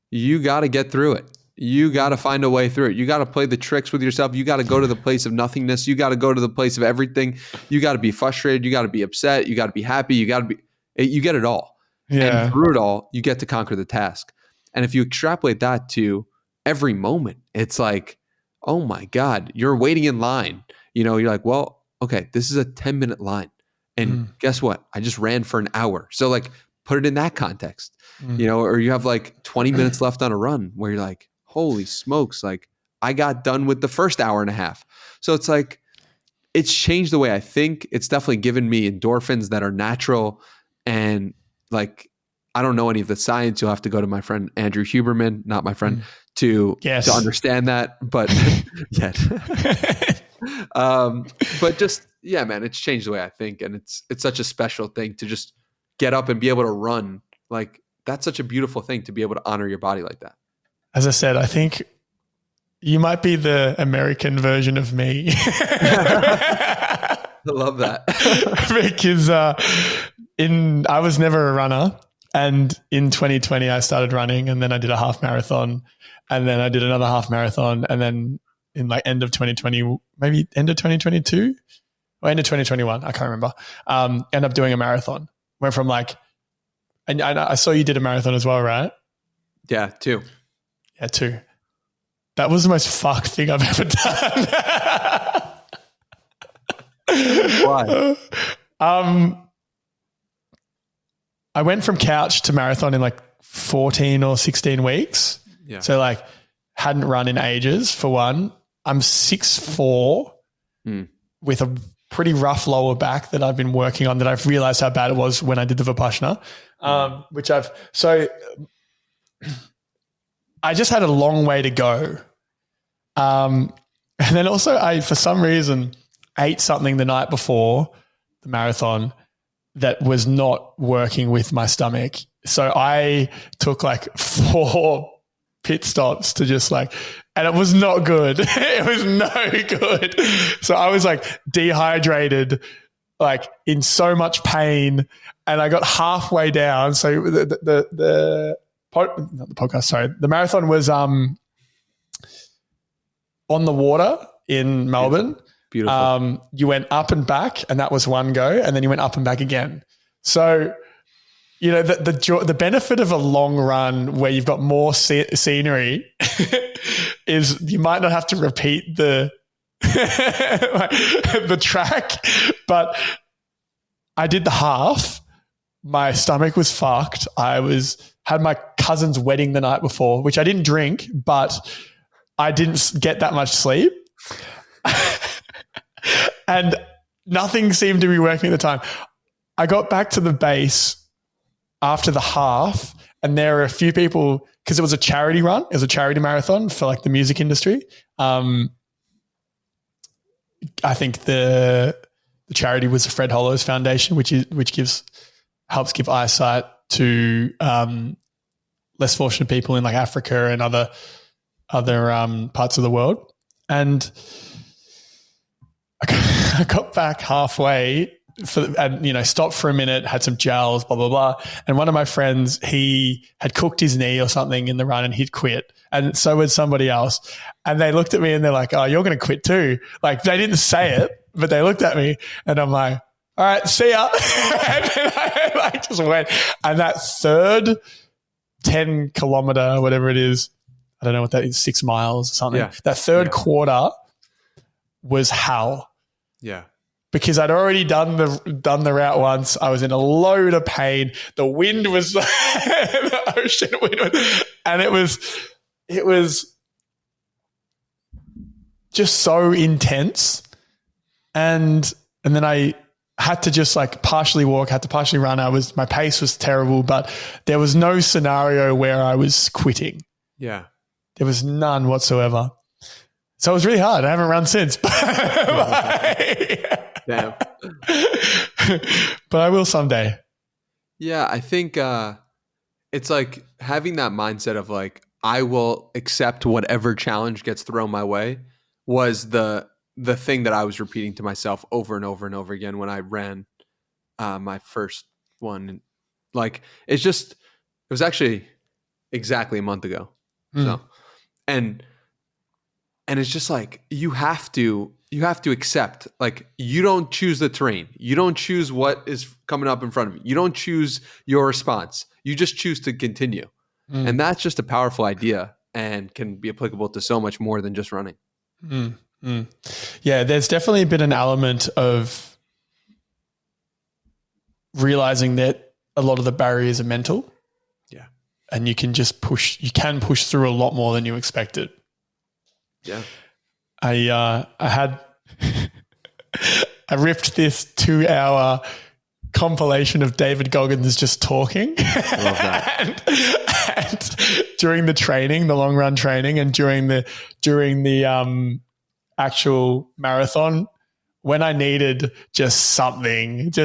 You got to get through it. You got to find a way through it. You got to play the tricks with yourself. You got to go to the place of nothingness. You got to go to the place of everything. You got to be frustrated. You got to be upset. You got to be happy. You get it all. Yeah. And through it all, you get to conquer the task. And if you extrapolate that to every moment, it's like, oh my God, you're waiting in line. You're like, well, okay, this is a 10-minute line. And guess what? I just ran for an hour. So like, put it in that context, or you have like 20 minutes left on a run where you're like, holy smokes, like I got done with the first hour and a half. So it's like it's changed the way I think. It's definitely given me endorphins that are natural. And like, I don't know any of the science. You'll have to go to my friend Andrew Huberman, not my friend, to understand that. But but just, yeah, man, it's changed the way I think. And it's such a special thing to just get up and be able to run. Like, that's such a beautiful thing to be able to honor your body like that. As I said, I think you might be the American version of me. I love that. Because I was never a runner. And in 2020, I started running, and then I did a half marathon, and then I did another half marathon. And then in like end of 2020, maybe end of 2022 or end of 2021, I can't remember, end up doing a marathon. Went from like, and I saw you did a marathon as well, right? Yeah, 2. Yeah, 2. That was the most fucked thing I've ever done. Why? I went from couch to marathon in like 14 or 16 weeks. Yeah. So like hadn't run in ages for one. I'm 6'4" with a pretty rough lower back that I've been working on, that I've realized how bad it was when I did the Vipassana, I just had a long way to go. And then also I, for some reason, ate something the night before the marathon that was not working with my stomach. So I took like 4 pit stops to just like, and it was not good. It was no good. So I was like dehydrated, like in so much pain, and I got halfway down. So the marathon was on the water in Melbourne. Beautiful. You went up and back, and that was one go, and then you went up and back again. So, you know, the benefit of a long run where you've got more scenery is you might not have to repeat the the track, but I did the half. My stomach was fucked. Had my cousin's wedding the night before, which I didn't drink, but I didn't get that much sleep. And nothing seemed to be working at the time. I got back to the base after the half, and there were a few people, because it was a charity run. It was a charity marathon for like the music industry. I think the charity was the Fred Hollows Foundation, which helps give eyesight to less fortunate people in like Africa and other parts of the world. And I got back halfway and, you know, stopped for a minute, had some gels, blah, blah, blah. And one of my friends, he had cooked his knee or something in the run and he'd quit. And so would somebody else. And they looked at me and they're like, oh, you're going to quit too. Like, they didn't say it, but they looked at me and I'm like, all right, see ya. And then I like just went. And that third 10 kilometer, whatever it is, I don't know what that is, 6 miles or something. Yeah. That third quarter was hell. Yeah. Because I'd already done the route once. I was in a load of pain. The wind was the ocean wind was, and it was just so intense. And then I had to just like partially walk, had to partially run. My pace was terrible, but there was no scenario where I was quitting. Yeah. There was none whatsoever. So it was really hard. I haven't run since. Damn. But I will someday. Yeah, I think it's like having that mindset of like, I will accept whatever challenge gets thrown my way was the thing that I was repeating to myself over and over and over again when I ran my first one. Like, it was actually exactly a month ago. So, and it's just like, you have to accept, like, you don't choose the terrain. You don't choose what is coming up in front of you. You don't choose your response. You just choose to continue. And that's just a powerful idea and can be applicable to so much more than just running. Yeah, there's definitely been an element of realizing that a lot of the barriers are mental. Yeah. And you can push through a lot more than you expected. Yeah. I had I ripped this 2-hour compilation of David Goggins just talking. I love that. and during the training, the long run training, and during the actual marathon, when I needed just something, I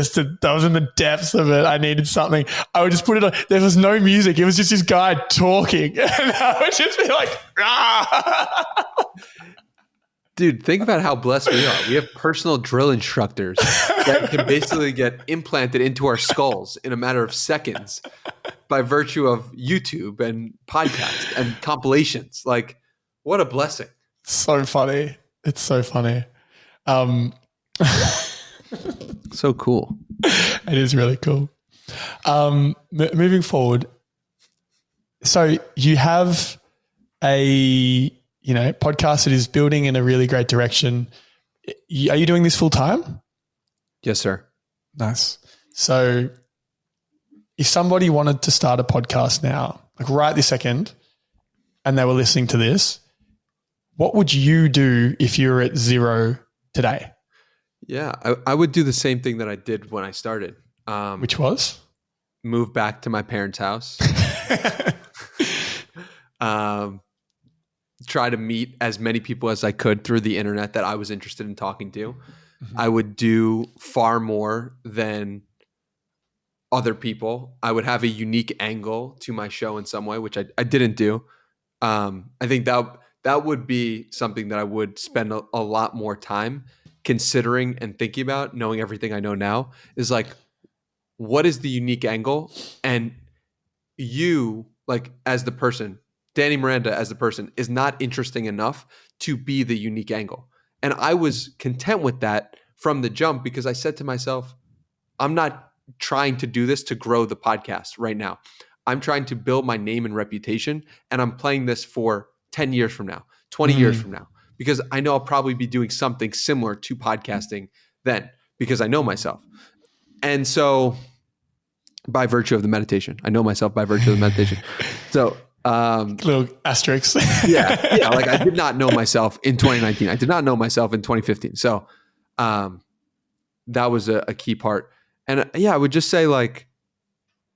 was in the depths of it. I needed something. I would just put it on. There was no music. It was just this guy talking. And I would just be like, ah. Dude, think about how blessed we are. We have personal drill instructors that can basically get implanted into our skulls in a matter of seconds by virtue of YouTube and podcasts and compilations. Like, what a blessing. So funny. It's so funny. So cool. It is really cool. Moving forward, so you have a podcast that is building in a really great direction. Are you doing this full time? Yes, sir. Nice. So if somebody wanted to start a podcast now, like right this second, and they were listening to this, what would you do if you were at zero today? Yeah, I would do the same thing that I did when I started. Which was? Move back to my parents' house. Try to meet as many people as I could through the internet that I was interested in talking to. Mm-hmm. I would do far more than other people. I would have a unique angle to my show in some way, which I didn't do. I think that would be something that I would spend a lot more time considering and thinking about, knowing everything I know now, is like, what is the unique angle? And you, like, as the person, Danny Miranda as the person, is not interesting enough to be the unique angle. And I was content with that from the jump, because I said to myself, I'm not trying to do this to grow the podcast right now. I'm trying to build my name and reputation, and I'm playing this for 10 years from now, 20 years from now, because I know I'll probably be doing something similar to podcasting then, because I know myself. And so by virtue of the meditation, I know myself by virtue of the meditation. So little asterisks. yeah. Like, I did not know myself in 2019. I did not know myself in 2015. So that was a key part. And I would just say, like,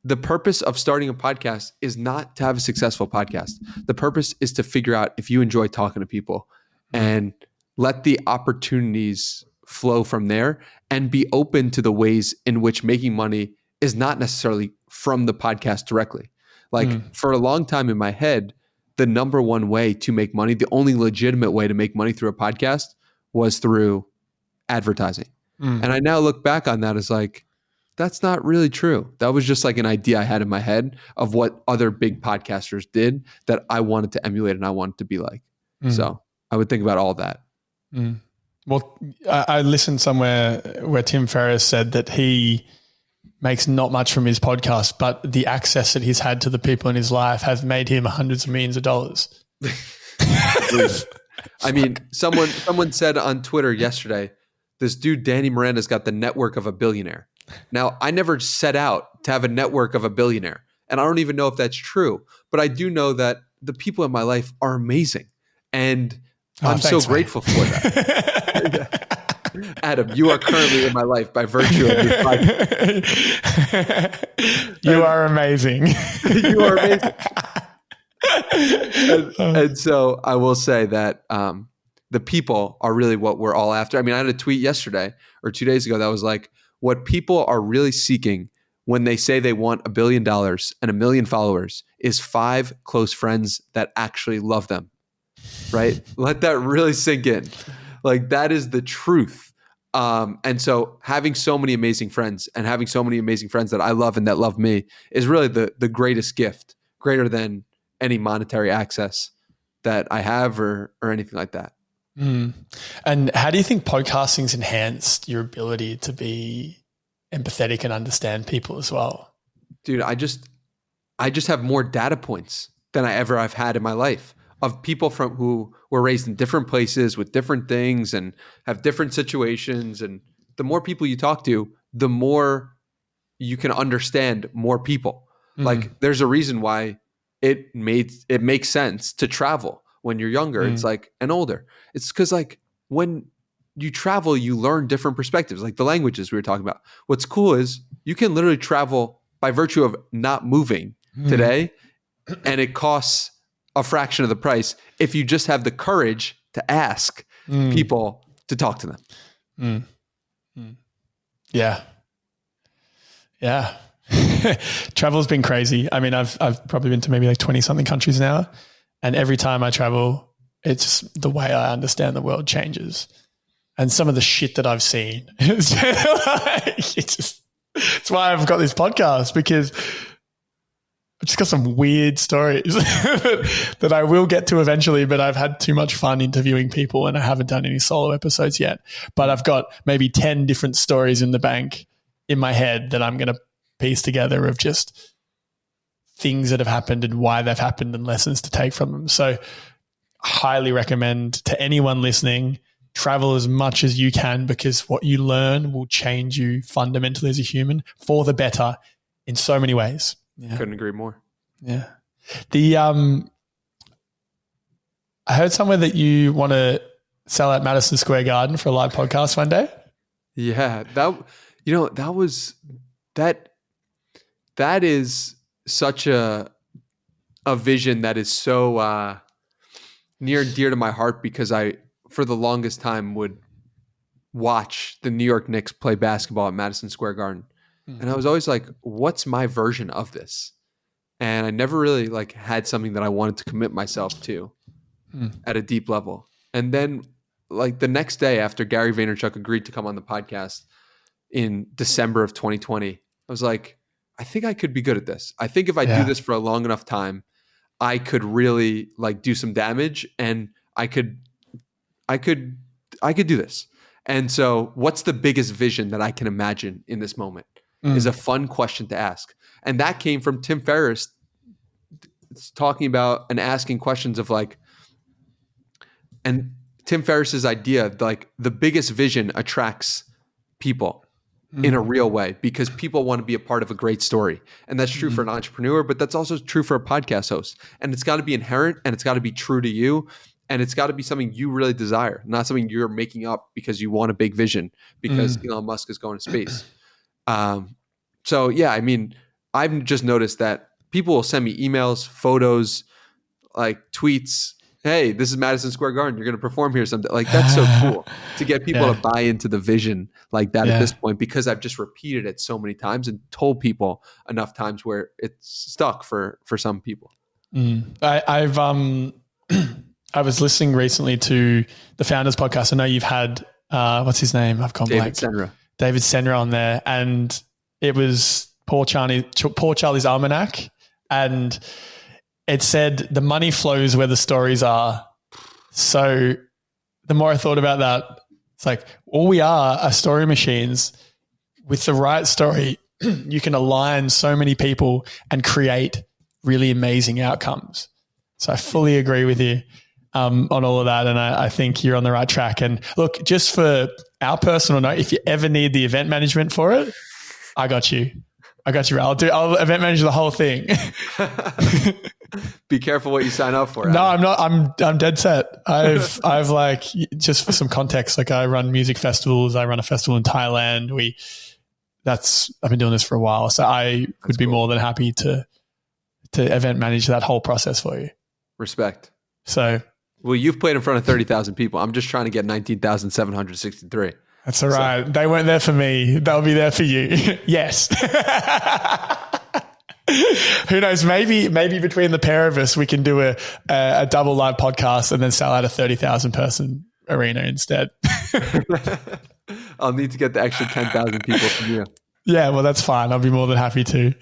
the purpose of starting a podcast is not to have a successful podcast. The purpose is to figure out if you enjoy talking to people and let the opportunities flow from there, and be open to the ways in which making money is not necessarily from the podcast directly. Like, for a long time in my head, the number one way to make money, the only legitimate way to make money through a podcast, was through advertising. And I now look back on that as like, that's not really true. That was just like an idea I had in my head of what other big podcasters did that I wanted to emulate and I wanted to be like. So I would think about all that. Well, I listened somewhere where Tim Ferriss said that he makes not much from his podcast, but the access that he's had to the people in his life have made him hundreds of millions of dollars. I mean, someone said on Twitter yesterday, this dude, Danny Miranda's got the network of a billionaire. Now, I never set out to have a network of a billionaire, and I don't even know if that's true, but I do know that the people in my life are amazing, and I'm so grateful for that. Adam, you are currently in my life by virtue of your podcast. You are amazing. You are amazing. And so I will say that the people are really what we're all after. I mean, I had a tweet yesterday or 2 days ago that was like, what people are really seeking when they say they want $1 billion and 1 million followers is 5 close friends that actually love them, right? Let that really sink in. Like, that is the truth. And so having so many amazing friends and having so many amazing friends that I love and that love me is really the greatest gift, greater than any monetary access that I have or anything like that. And how do you think podcasting's enhanced your ability to be empathetic and understand people as well? Dude, I just have more data points than I've had in my life of people who were raised in different places with different things and have different situations. And the more people you talk to, the more you can understand more people. Like, there's a reason why it makes sense to travel when you're younger. It's like, and older. It's because, like, when you travel, you learn different perspectives, like the languages we were talking about. What's cool is you can literally travel by virtue of not moving today, and it costs a fraction of the price if you just have the courage to ask people to talk to them. Yeah. Yeah. Travel's been crazy. I mean, I've probably been to maybe like 20 something countries now. And every time I travel, it's just the way I understand the world changes. And some of the shit that I've seen, it's why I've got this podcast, because I've just got some weird stories that I will get to eventually, but I've had too much fun interviewing people and I haven't done any solo episodes yet. But I've got maybe 10 different stories in the bank in my head that I'm going to piece together of just things that have happened and why they've happened and lessons to take from them. So highly recommend to anyone listening, travel as much as you can, because what you learn will change you fundamentally as a human for the better in so many ways. Yeah. Couldn't agree more. Yeah. I heard somewhere that you want to sell at Madison Square Garden for a live podcast one day. Yeah, that is such a vision that is so near and dear to my heart, because I, for the longest time, would watch the New York Knicks play basketball at Madison Square Garden. And I was always like, what's my version of this? And I never really like had something that I wanted to commit myself to at a deep level. And then like the next day after Gary Vaynerchuk agreed to come on the podcast in December of 2020, I was like, I think I could be good at this. I think if I do this for a long enough time, I could really like do some damage, and I could do this. And so what's the biggest vision that I can imagine in this moment is a fun question to ask. And that came from Tim Ferriss talking about and asking questions of like, and Tim Ferriss's idea, like the biggest vision attracts people in a real way, because people want to be a part of a great story. And that's true for an entrepreneur, but that's also true for a podcast host. And it's got to be inherent, and it's got to be true to you. And it's got to be something you really desire, not something you're making up because you want a big vision because Elon Musk is going to space. So yeah, I mean, I've just noticed that people will send me emails, photos, like tweets. Hey, this is Madison Square Garden. You're going to perform here someday. Like, that's so cool to get people to buy into the vision like that at this point, because I've just repeated it so many times and told people enough times where it's stuck for some people. I was listening recently to the Founders Podcast. I know you've had, what's his name? I've gone blank. David Senra on there. And it was Poor Charlie's Almanac. And it said the money flows where the stories are. So the more I thought about that, it's like all we are story machines. With the right story, you can align so many people and create really amazing outcomes. So I fully agree with you on all of that. And I think you're on the right track. And look, just for our personal note, if you ever need the event management for it, I got you. I'll event manage the whole thing. Be careful what you sign up for. No, I'm not. I'm dead set. I've like, just for some context, like I run music festivals. I run a festival in Thailand. I've been doing this for a while. So I would be more than happy to event manage that whole process for you. Respect. So, well, you've played in front of 30,000 people. I'm just trying to get 19,763. That's all right. So, they weren't there for me. They'll be there for you. Yes. Who knows? Maybe between the pair of us, we can do a double live podcast and then sell out a 30,000 person arena instead. I'll need to get the extra 10,000 people from you. Yeah, well, that's fine. I'll be more than happy to.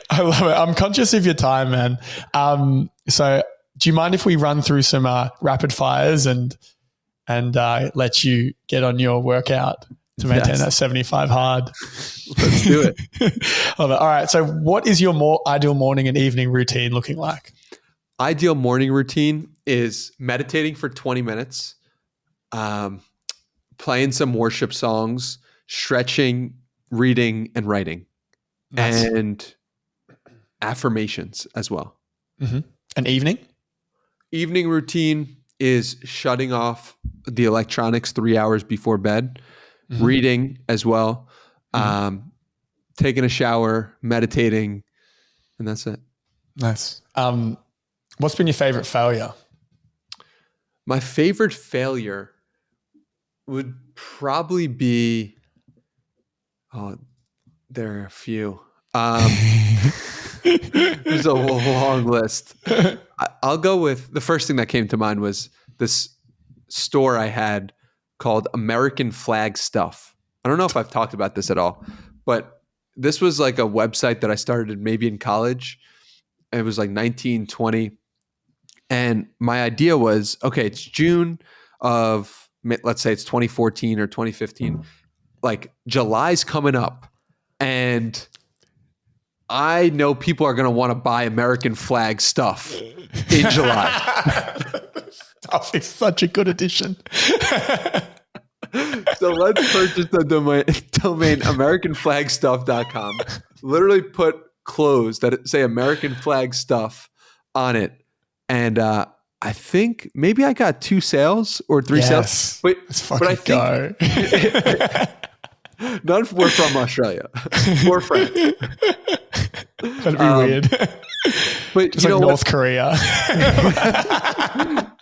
I love it. I'm conscious of your time, man. So do you mind if we run through some rapid fires and let you get on your workout to maintain that 75 hard? Let's do it. Love it. All right. So what is your more ideal morning and evening routine looking like? Ideal morning routine is meditating for 20 minutes, playing some worship songs, stretching, reading, and writing. Nice. And affirmations as well. An evening? Evening routine is shutting off the electronics 3 hours before bed, reading as well, taking a shower, meditating, and that's it. Nice. What's been your favorite failure? My favorite failure would probably be, there are a few. There's a long list. I'll go with the first thing that came to mind was this store I had called American Flag Stuff. I don't know if I've talked about this at all, but this was like a website that I started maybe in college. It was like 1920. And my idea was, okay, it's June of, let's say it's 2014 or 2015. Like July's coming up. And I know people are going to want to buy American flag stuff in July. Stuff is such a good addition. So let's purchase the domain AmericanFlagStuff.com. Literally put clothes that say American flag stuff on it. And I think maybe I got 2 sales or 3 sales. But I think go. None were from Australia or France. That'd be weird. But just like North Korea.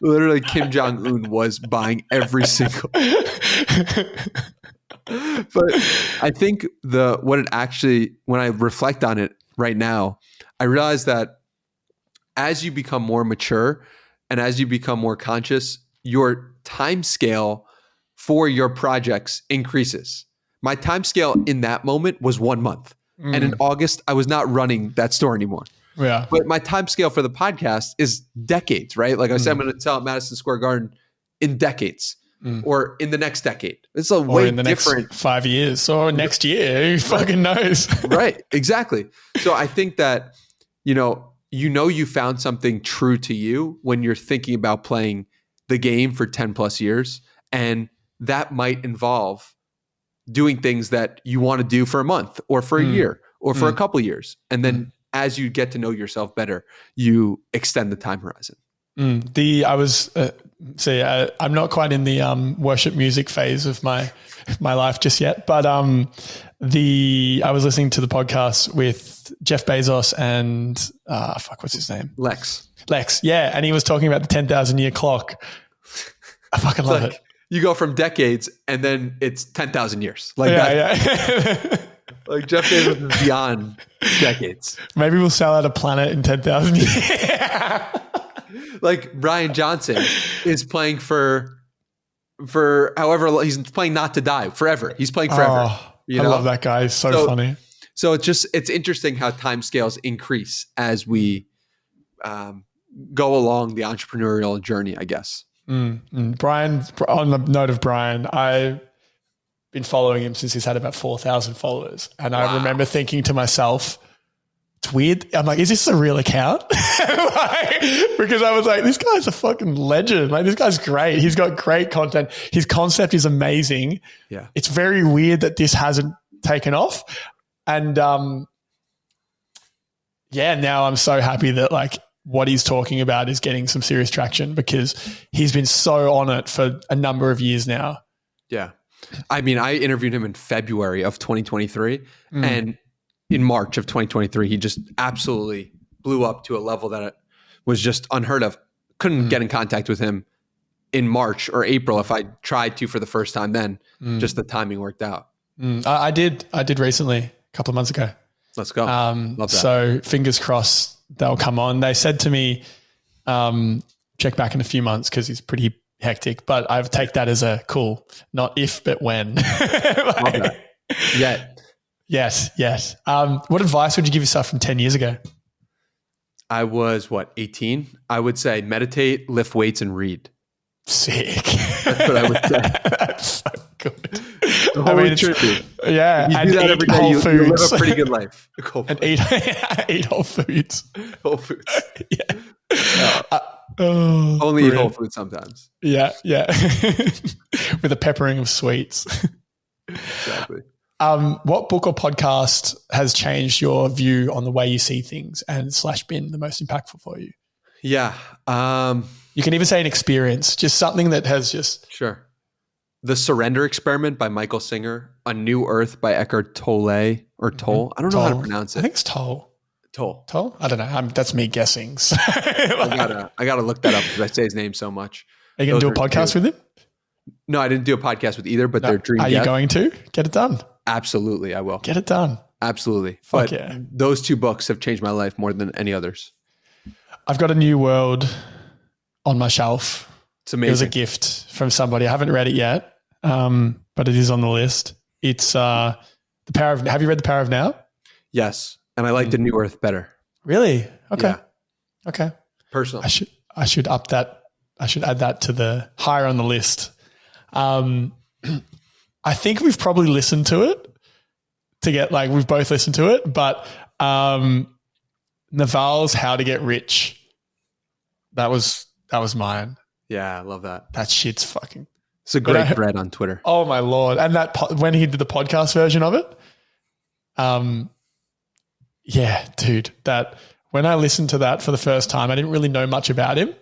Literally, Kim Jong-un was buying every single. But I think when I reflect on it right now, I realize that as you become more mature and as you become more conscious, your time scale for your projects increases. My time scale in that moment was 1 month. And in August, I was not running that store anymore. Yeah. But my time scale for the podcast is decades, right? Like I said, I'm going to sell at Madison Square Garden in decades or in the next decade. It's a way different. Next 5 years or next year. Who fucking knows? Right. Exactly. So I think that, you found something true to you when you're thinking about playing the game for 10 plus years. And that might involve doing things that you want to do for a month or for a year or for a couple of years. And then as you get to know yourself better, you extend the time horizon. I'm not quite in the worship music phase of my life just yet, but I was listening to the podcast with Jeff Bezos and what's his name? Lex. Yeah. And he was talking about the 10,000 year clock. I fucking love it. You go from decades and then it's 10,000 years. That. Like Jeff Bezos is beyond decades. Maybe we'll sell out a planet in 10,000 years. Like Brian Johnson is playing for however, he's playing not to die forever. He's playing forever. Oh, I love that guy. He's so funny. So it's interesting how time scales increase as we go along the entrepreneurial journey, I guess. Brian, on the note of Brian, I've been following him since he's had about 4,000 followers. And I remember thinking to myself, it's weird. I'm like, is this a real account? Because I was like, this guy's a fucking legend. Like, this guy's great. He's got great content. His concept is amazing. Yeah. It's very weird that this hasn't taken off. And now I'm so happy that like what he's talking about is getting some serious traction because he's been so on it for a number of years now. Yeah. I mean, I interviewed him in February of 2023 and in March of 2023, he just absolutely blew up to a level that was just unheard of. Couldn't get in contact with him in March or April if I tried to for the first time then. Just the timing worked out. I did recently, a couple of months ago. Let's go. Love that. So fingers crossed they'll come on. They said to me, check back in a few months because he's pretty hectic, but I take that as a cool, not if, but when. Yeah. Yes. What advice would you give yourself from 10 years ago? I was 18? I would say meditate, lift weights, and read. Sick. That's what I would say. That's so good. Yeah. If you do that every day, you live a pretty good life. And eat whole foods. Whole foods. Yeah. Only eat whole foods sometimes. Yeah. With a peppering of sweets. Exactly. What book or podcast has changed your view on the way you see things and / been the most impactful for you? Yeah. You You can even say an experience, just something that has just. Sure. The Surrender Experiment by Michael Singer, A New Earth by Eckhart Tolle or Tolle. I don't know how to pronounce it. I think it's Tolle. Tolle. I don't know. That's me guessing. So I gotta look that up because I say his name so much. Are you going to do a podcast with him? No, I didn't do a podcast with either, but they're dream. Are you going to? Get it done. Absolutely, I will. Get it done. Absolutely. Fuck but yeah. Those two books have changed my life more than any others. I've got A New World on my shelf. It's amazing. It was a gift from somebody. I haven't read it yet, but it is on the list. It's The Power of. Have you read The Power of Now? Yes, and I like The New Earth better. Really? Okay. Yeah. Okay. Personally, I should up that. I should add that to the higher on the list. I think we've probably listened to it we've both listened to it, but Naval's How to Get Rich. That was mine. Yeah, I love that. That shit's fucking. It's a great thread on Twitter. Oh my Lord. And when he did the podcast version of it, yeah, dude, that when I listened to that for the first time, I didn't really know much about him.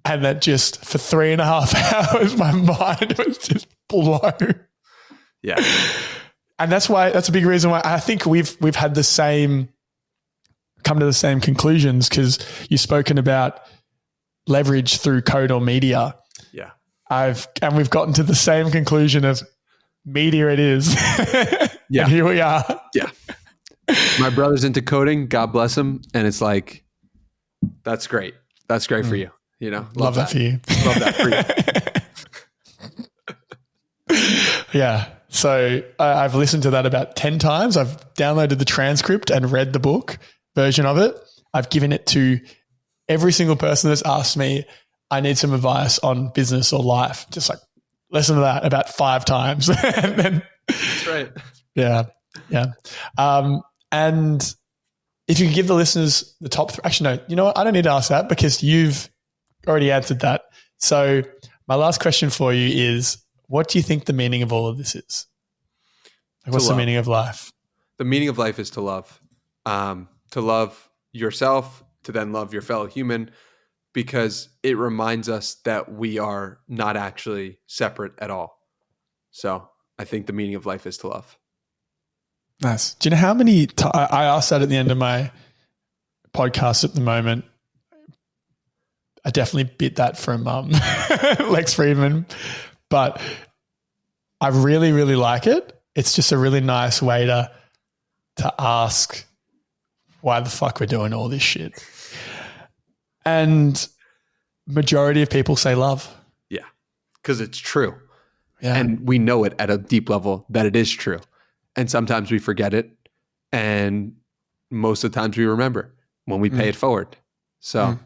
And that just for 3.5 hours, my mind was just blown. Yeah. And that's a big reason why I think we've had come to the same conclusions, because you've spoken about leverage through code or media. Yeah. And we've gotten to the same conclusion of media it is. Yeah. And here we are. Yeah. My brother's into coding, God bless him. And it's like, that's great. That's great for you. You know, love that for you. Love that for you. Yeah. So I've listened to that about 10 times. I've downloaded the transcript and read the book version of it. I've given it to every single person that's asked me, I need some advice on business or life. Just like listen to that about 5 times. And then, that's right. Yeah. Yeah. And if you could give the listeners the top 3, actually, no, you know what? I don't need to ask that because you've already answered that. So my last question for you is, what do you think the meaning of all of this is? What's the meaning of life? The meaning of life is to love. To love yourself, to then love your fellow human, because it reminds us that we are not actually separate at all. So I think the meaning of life is to love. Nice. Do you know how many I asked that at the end of my podcast at the moment. I definitely bit that from Lex Friedman, but I really, really like it. It's just a really nice way to ask why the fuck we're doing all this shit. And majority of people say love. Yeah, because it's true. Yeah. And we know it at a deep level that it is true. And sometimes we forget it. And most of the times we remember when we pay it forward. So,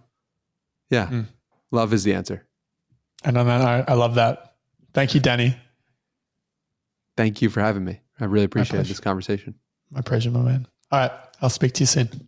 love is the answer. And I love that. Thank you, Danny. Thank you for having me. I really appreciate this conversation. My pleasure, my man. All right. I'll speak to you soon.